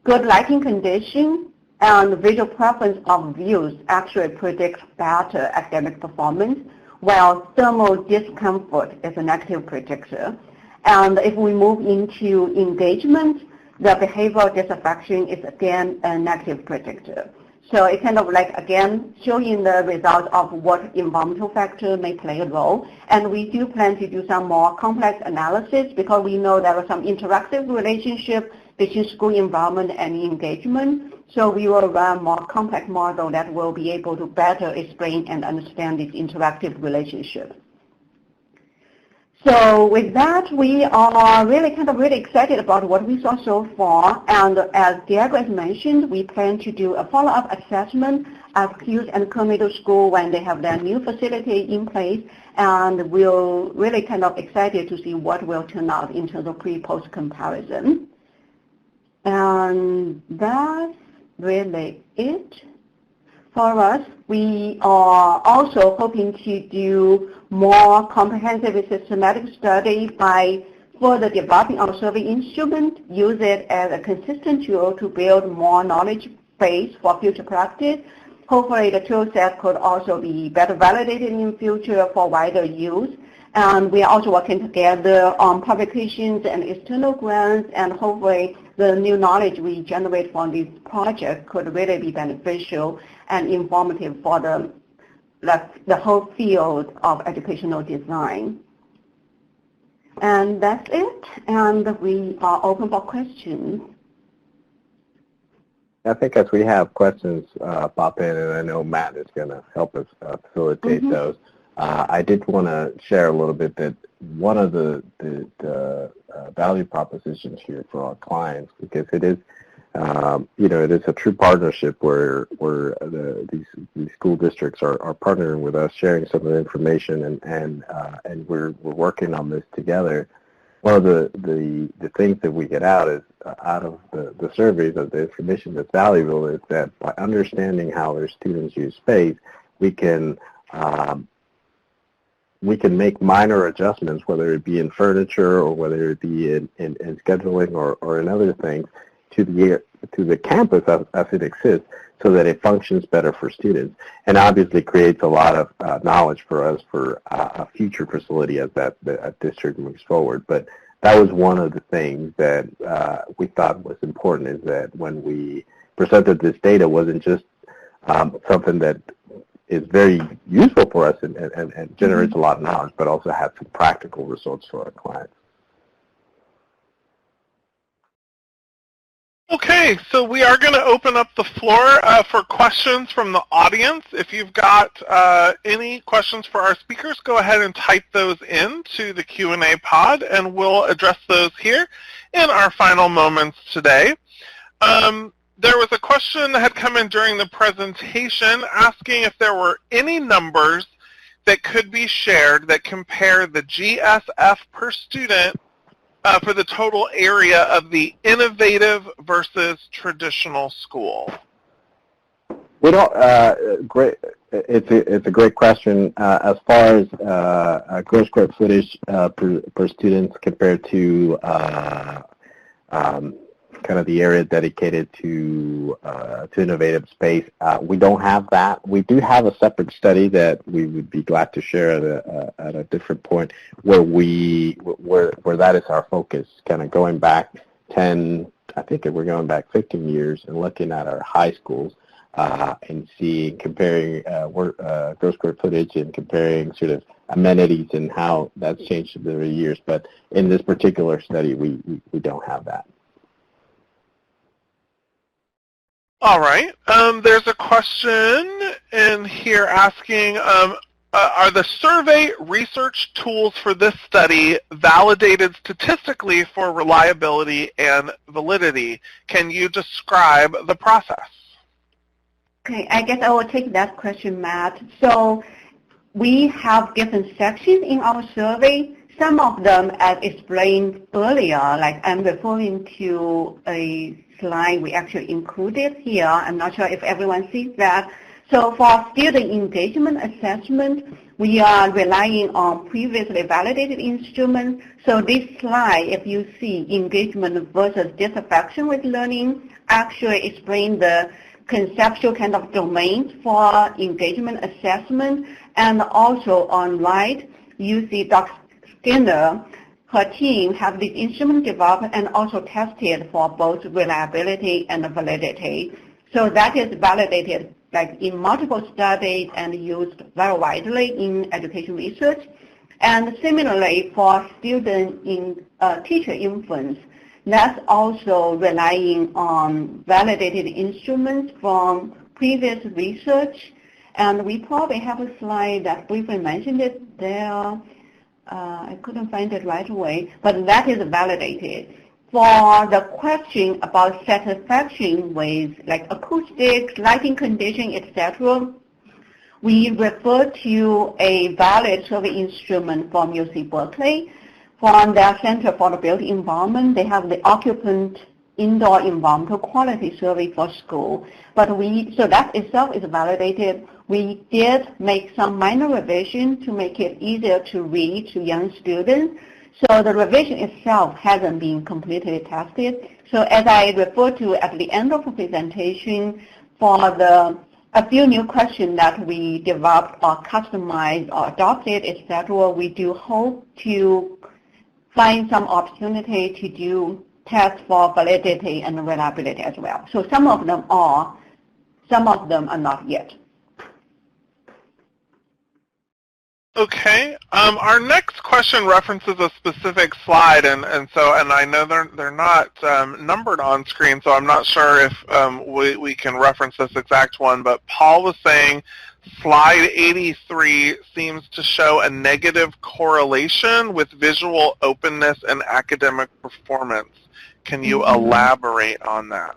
good lighting condition and visual preference of views actually predicts better academic performance, while thermal discomfort is a negative predictor. And if we move into engagement, the behavioral disaffection is again a negative predictor. So it's kind of like, again, showing the result of what environmental factor may play a role. And we do plan to do some more complex analysis because we know there are some interactive relationship between school environment and engagement. So we will run more complex model that will be able to better explain and understand this interactive relationship. So with that, we are really excited about what we saw so far. And as Diego has mentioned, we plan to do a follow-up assessment at Kyrhughes and Middle School when they have their new facility in place. And we're really kind of excited to see what will turn out in terms of pre-post comparison. And that's really it for us. We are also hoping to do more comprehensive systematic study by further developing our survey instrument, use it as a consistent tool to build more knowledge base for future practice. Hopefully the tool set could also be better validated in future for wider use. And we are also working together on publications and external grants, and hopefully the new knowledge we generate from this project could really be beneficial and informative for the whole field of educational design. And that's it, and we are open for questions. I think as we have questions pop in, and I know Matt is going to help us facilitate those, I did want to share a little bit that one of the value propositions here for our clients, because it is, it is a true partnership where these school districts are partnering with us, sharing some of the information, and we're working on this together. One of the things that we get out of the surveys of the information that's valuable is that by understanding how their students use space, we can make minor adjustments, whether it be in furniture or whether it be in scheduling or in other things, to the campus as it exists, so that it functions better for students, and obviously creates a lot of knowledge for us for a future facility as that district moves forward. But that was one of the things that we thought was important, is that when we presented this data, wasn't just something that is very useful for us and generates a lot of knowledge, but also has some practical results for our clients. Okay, so we are going to open up the floor for questions from the audience. If you've got any questions for our speakers, go ahead and type those into the Q&A pod, and we'll address those here in our final moments today. There was a question that had come in during the presentation asking if there were any numbers that could be shared that compare the GSF per student for the total area of the innovative versus traditional school. We don't. Great. It's a great question. As far as gross square footage per students compared to kind of the area dedicated to innovative space, we don't have that. We do have a separate study that we would be glad to share at a different point, where that is our focus, kind of going back 10, I think we're going back 15 years and looking at our high schools and comparing gross square footage and comparing sort of amenities and how that's changed over the years. But in this particular study, we don't have that. All right. There's a question in here asking, are the survey research tools for this study validated statistically for reliability and validity? Can you describe the process? Okay, I guess I will take that question, Matt. So we have different sections in our survey. Some of them, as explained earlier, like I'm referring to a slide we actually included here. I'm not sure if everyone sees that. So for student engagement assessment, we are relying on previously validated instruments. So this slide, if you see engagement versus disaffection with learning, actually explain the conceptual kind of domains for engagement assessment. And also on right, you see Dr. Skinner, her team have this instrument developed and also tested for both reliability and validity. So that is validated like in multiple studies and used very widely in education research. And similarly for student in teacher influence, that's also relying on validated instruments from previous research. And we probably have a slide that briefly mentioned it there. I couldn't find it right away, but that is validated. For the question about satisfaction with like acoustics, lighting condition, etc., we refer to a valid survey instrument from UC Berkeley. From their Center for the Built Environment, they have the occupant indoor environmental quality survey for school. So that itself is validated. We did make some minor revision to make it easier to read to young students. So the revision itself hasn't been completely tested. So as I referred to at the end of the presentation, for a few new questions that we developed or customized or adopted, etc., we do hope to find some opportunity to do tests for validity and reliability as well. So some of them are not yet. Okay. Our next question references a specific slide, and I know they're not numbered on screen, so I'm not sure if we can reference this exact one. But Paul was saying slide 83 seems to show a negative correlation with visual openness and academic performance. Can you elaborate on that?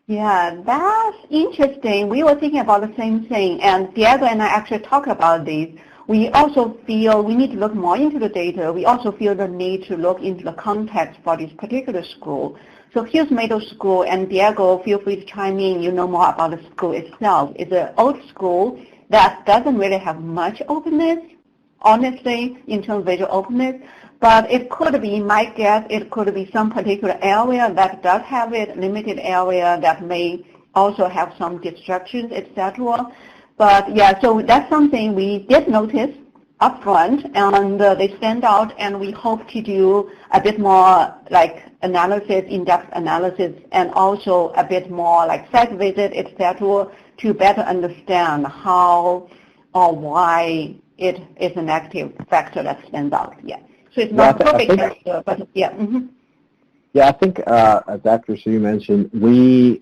Yeah, that's interesting. We were thinking about the same thing, and Diego and I actually talked about this. We also feel we need to look more into the data. We also feel the need to look into the context for this particular school. So Hughes Middle School, and Diego, feel free to chime in. You know more about the school itself. It's an old school that doesn't really have much openness, honestly, in terms of visual openness. But it could be, my guess, it could be some particular area that does have it, limited area that may also have some distractions, etc. But yeah, so that's something we did notice up front, and they stand out, and we hope to do a bit more like analysis, in-depth analysis, and also a bit more like site visit, etc., to better understand how or why it is a negative factor that stands out. Yeah. So it's not perfect answer, but yeah. Yeah, I think as Dr. Su mentioned, the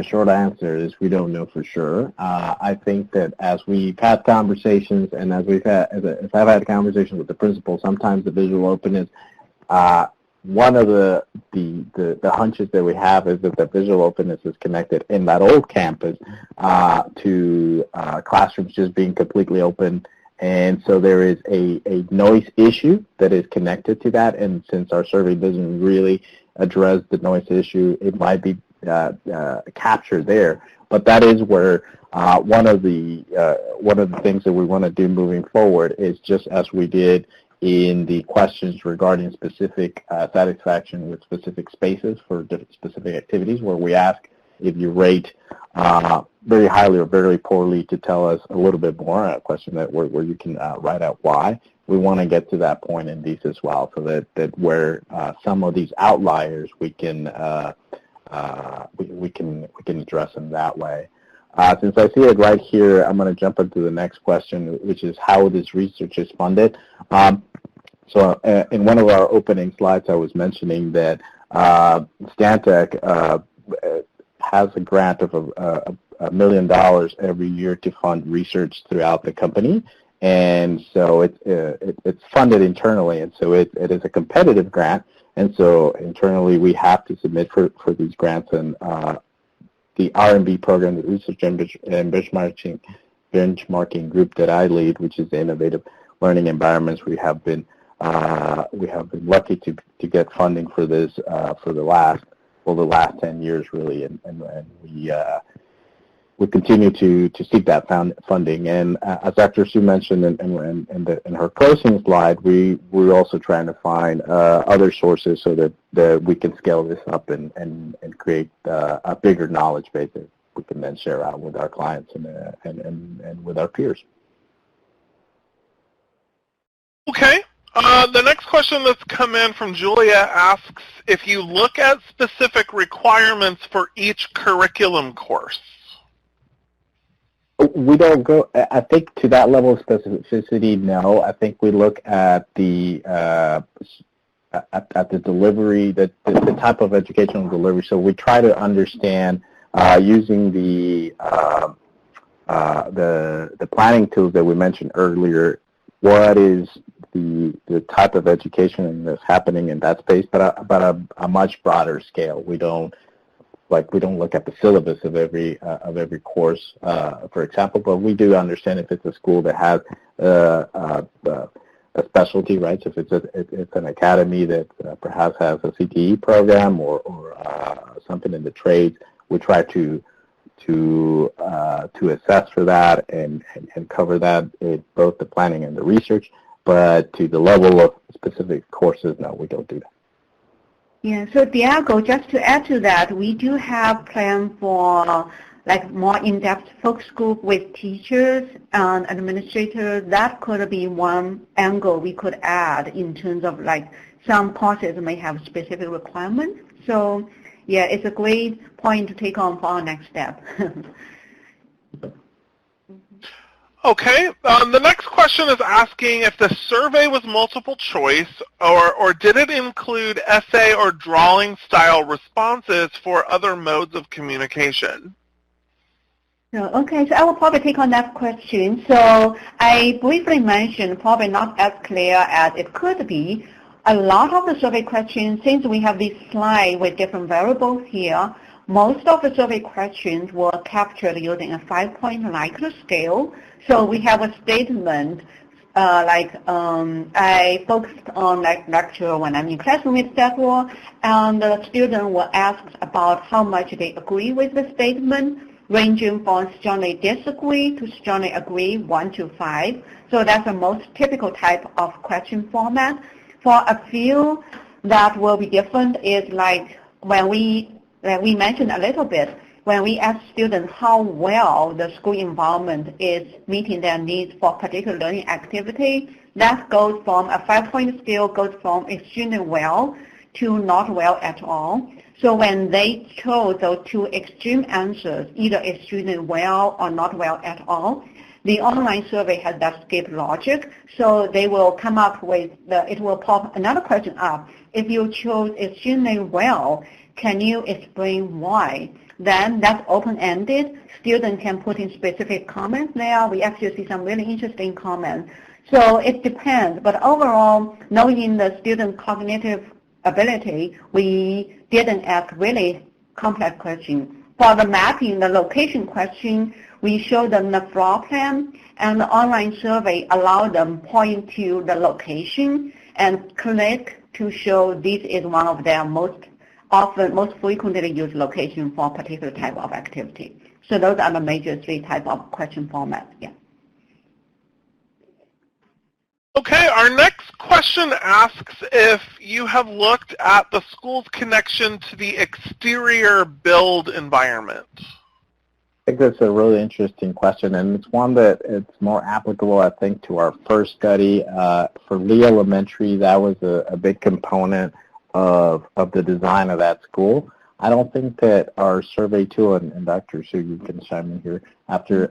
short answer is we don't know for sure. I think that as we've had conversations and as I've had conversations with the principal, sometimes the visual openness, one of the hunches that we have is that the visual openness is connected in that old campus to classrooms just being completely open. And so there is a noise issue that is connected to that, and since our survey doesn't really address the noise issue, it might be captured there. But that is where one of the things that we want to do moving forward is, just as we did in the questions regarding specific satisfaction with specific spaces for specific activities, where we ask if you rate very highly or very poorly, to tell us a little bit more, a question that where you can write out why. We want to get to that point in these as well, so that where some of these outliers we can address them that way. Since I see it right here, I'm going to jump into the next question, which is how this research is funded. So in one of our opening slides, I was mentioning that Stantec has a grant of $1 million every year to fund research throughout the company, and so it's funded internally, and so it is a competitive grant, and so internally we have to submit for these grants, and the R&B program, the Research and Benchmarking group that I lead, which is the Innovative Learning Environments, we have been lucky to get funding for this for the last 10 years really, and we continue to seek that funding. And as Dr. Su mentioned in her closing slide, we're also trying to find other sources so that we can scale this up and create a bigger knowledge base that we can then share out with our clients and with our peers. Okay. The next question that's come in from Julia asks if you look at specific requirements for each curriculum course. We don't go, I think, to that level of specificity, no. I think we look at the delivery, the type of educational delivery. So we try to understand using the planning tools that we mentioned earlier, what is the type of education that's happening in that space, but a much broader scale. We don't look at the syllabus of every course, for example, but we do understand if it's a school that has a specialty, right? So if it's an academy that perhaps has a CTE program or something in the trades, we try to assess for that and cover that in both the planning and the research. But to the level of specific courses, no, we don't do that. Yeah, so Diego, just to add to that, we do have plans for like more in-depth focus group with teachers and administrators. That could be one angle we could add in terms of like some courses may have specific requirements. So yeah, it's a great point to take on for our next step. Okay, the next question is asking if the survey was multiple choice or did it include essay or drawing style responses for other modes of communication? Okay, so I will probably take on that question. So I briefly mentioned, probably not as clear as it could be, a lot of the survey questions, since we have this slide with different variables here, most of the survey questions were captured using a 5-point Likert scale. So we have a statement I focused on like lecture when I'm in classroom, etc. And the student will ask about how much they agree with the statement, ranging from strongly disagree to strongly agree, 1 to 5. So that's the most typical type of question format. For a few that will be different is like when we mentioned a little bit, when we ask students how well the school environment is meeting their needs for particular learning activity, that goes from a 5-point scale, goes from extremely well to not well at all. So when they chose those two extreme answers, either extremely well or not well at all, the online survey has that skip logic, so they will come up with it will pop another question up. If you chose extremely well, can you explain why? Then that's open-ended. Students can put in specific comments there. We actually see some really interesting comments. So it depends, but overall, knowing the student cognitive ability, we didn't ask really complex questions. For the mapping, the location question, we showed them the floor plan, and the online survey allowed them point to the location and click to show this is one of their most frequently used location for a particular type of activity. So those are the major 3 types of question formats. Yeah. Okay, our next question asks if you have looked at the school's connection to the exterior build environment. I think that's a really interesting question, and it's one that it's more applicable, I think, to our first study. For Lee Elementary, that was a big component of the design of that school. I don't think that our survey tool, and Dr. Su, you can chime in here, after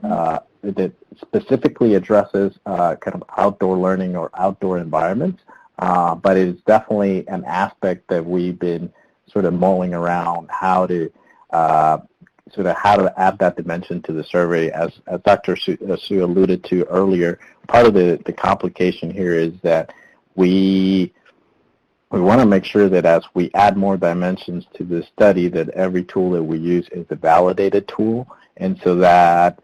that specifically addresses kind of outdoor learning or outdoor environments, but it is definitely an aspect that we've been sort of mulling around how to add that dimension to the survey. As Dr. Su alluded to earlier, part of the complication here is that we we want to make sure that as we add more dimensions to this study, that every tool that we use is a validated tool, and so that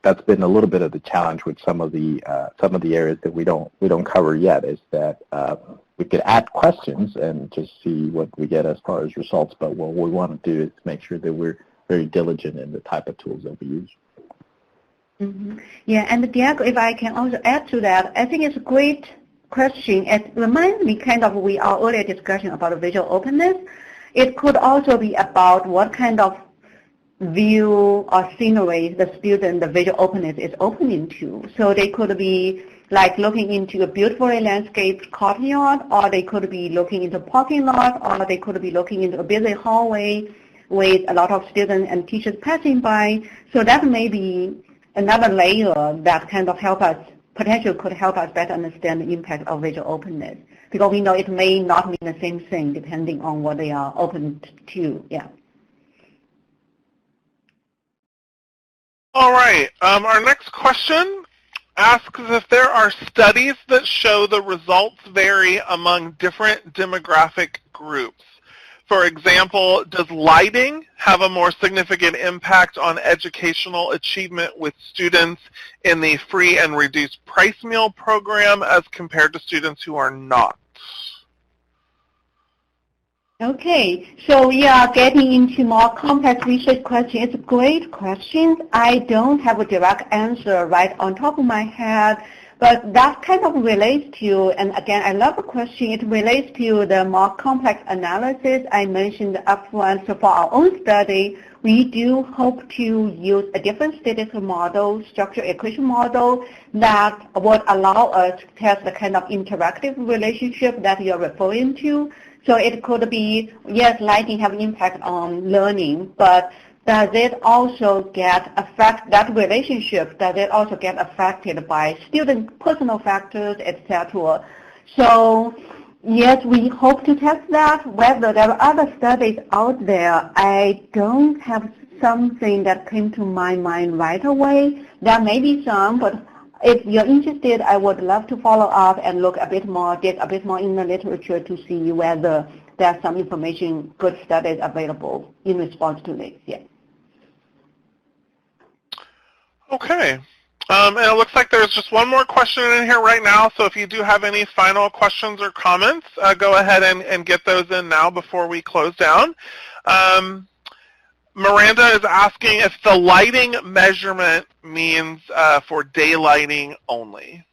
that's been a little bit of the challenge with some of the areas that we don't cover yet. Is that we could add questions and just see what we get as far as results, but what we want to do is make sure that we're very diligent in the type of tools that we use. Mm-hmm. Yeah, and Diego, if I can also add to that, I think it's a great question. It reminds me kind of our earlier discussion about visual openness. It could also be about what kind of view or scenery the visual openness is opening to. So they could be like looking into a beautifully landscaped courtyard, or they could be looking into a parking lot, or they could be looking into a busy hallway with a lot of students and teachers passing by. So that may be another layer that kind of potentially could help us better understand the impact of visual openness, because we know it may not mean the same thing depending on what they are open to. Yeah. All right. Our next question asks if there are studies that show the results vary among different demographic groups. For example, does lighting have a more significant impact on educational achievement with students in the free and reduced price meal program as compared to students who are not? Okay, so we are getting into more complex research questions. It's a great question. I don't have a direct answer right on top of my head, but that kind of relates to, and again, I love the question, it relates to the more complex analysis I mentioned up front. So for our own study, we do hope to use a different statistical model, structural equation model, that would allow us to test the kind of interactive relationship that you're referring to. So it could be, yes, lighting have impact on learning, but does it also that relationship, does it also get affected by student personal factors, etc.? So yes, we hope to test that. Whether there are other studies out there, I don't have something that came to my mind right away. There may be some, but if you're interested, I would love to follow up and look a bit more, dig a bit more in the literature to see whether there's some information, good studies available in response to this. Yeah. Okay. And it looks like there's just one more question in here right now, so if you do have any final questions or comments, go ahead and get those in now before we close down. Miranda is asking if the lighting measurement means for daylighting only.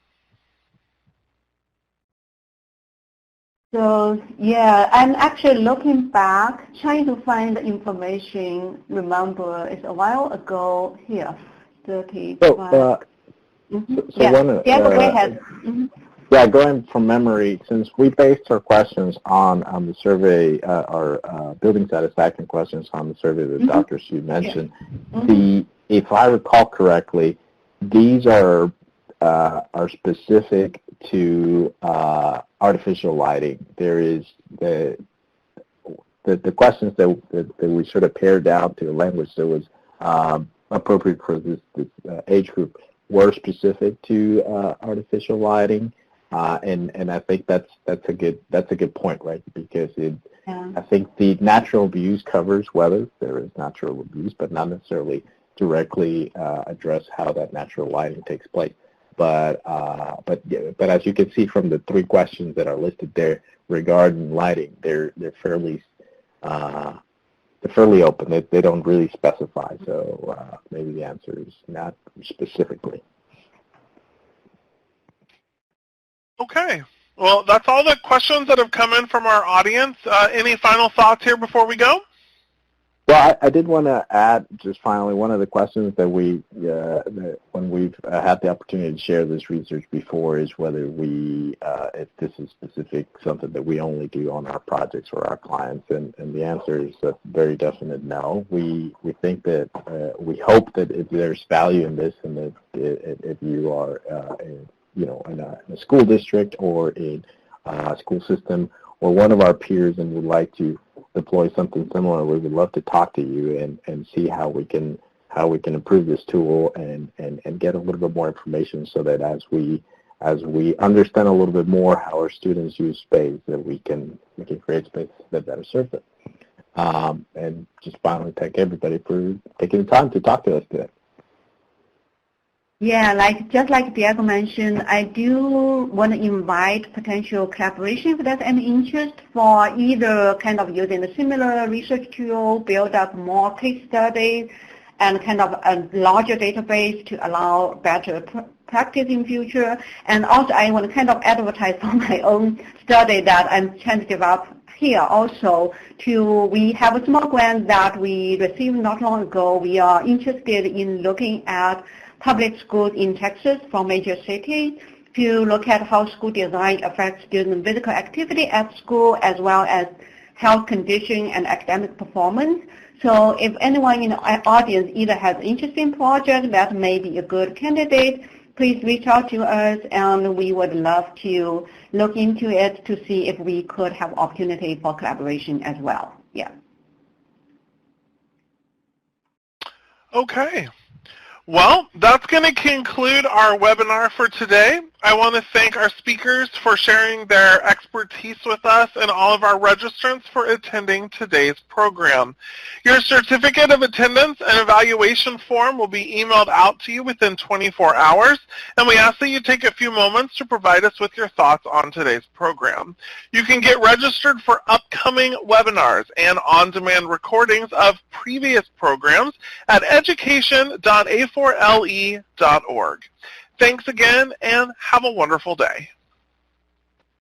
So yeah, I'm actually looking back, trying to find the information. Remember, it's a while ago here, 35. So yeah, one, go ahead. Mm-hmm. Yeah, going from memory, since we based our questions on the survey, our building satisfaction questions on the survey that Dr. Hsu mentioned, if I recall correctly, these are specific to artificial lighting. There is the questions that we sort of pared down to a language that was appropriate for this age group were specific to artificial lighting. And I think that's a good point, right? Because I think the natural views covers whether there is natural views, but not necessarily directly address how that natural lighting takes place. But as you can see from the three questions that are listed there regarding lighting, they're fairly open. They don't really specify. So maybe the answer is not specifically. Okay. Well, that's all the questions that have come in from our audience. Any final thoughts here before we go? Well, I did want to add, just finally, one of the questions that when we've had the opportunity to share this research before is whether if this is specific, something that we only do on our projects or our clients, and the answer is a very definite no. We think that, we hope that if there's value in this, and that if you are in a school district or in a school system or one of our peers and would like to deploy something similar, we would love to talk to you and see how we can improve this tool and get a little bit more information so that as we as we understand a little bit more how our students use space, that we can create space that better serves it. And just finally thank everybody for taking the time to talk to us today. Yeah, just like Diego mentioned, I do want to invite potential collaboration if there's any interest for either kind of using a similar research tool, build up more case studies, and kind of a larger database to allow better practice in future. And also I want to kind of advertise for my own study that I'm trying to develop here also. We have a small grant that we received not long ago. We are interested in looking at public schools in Texas from major cities to look at how school design affects student physical activity at school as well as health condition and academic performance. So if anyone in the audience either has an interesting project that may be a good candidate, please reach out to us and we would love to look into it to see if we could have opportunity for collaboration as well. Yeah. Okay. Well, that's going to conclude our webinar for today. I want to thank our speakers for sharing their expertise with us and all of our registrants for attending today's program. Your certificate of attendance and evaluation form will be emailed out to you within 24 hours, and we ask that you take a few moments to provide us with your thoughts on today's program. You can get registered for upcoming webinars and on-demand recordings of previous programs at education.a4le.org. Thanks again, and have a wonderful day.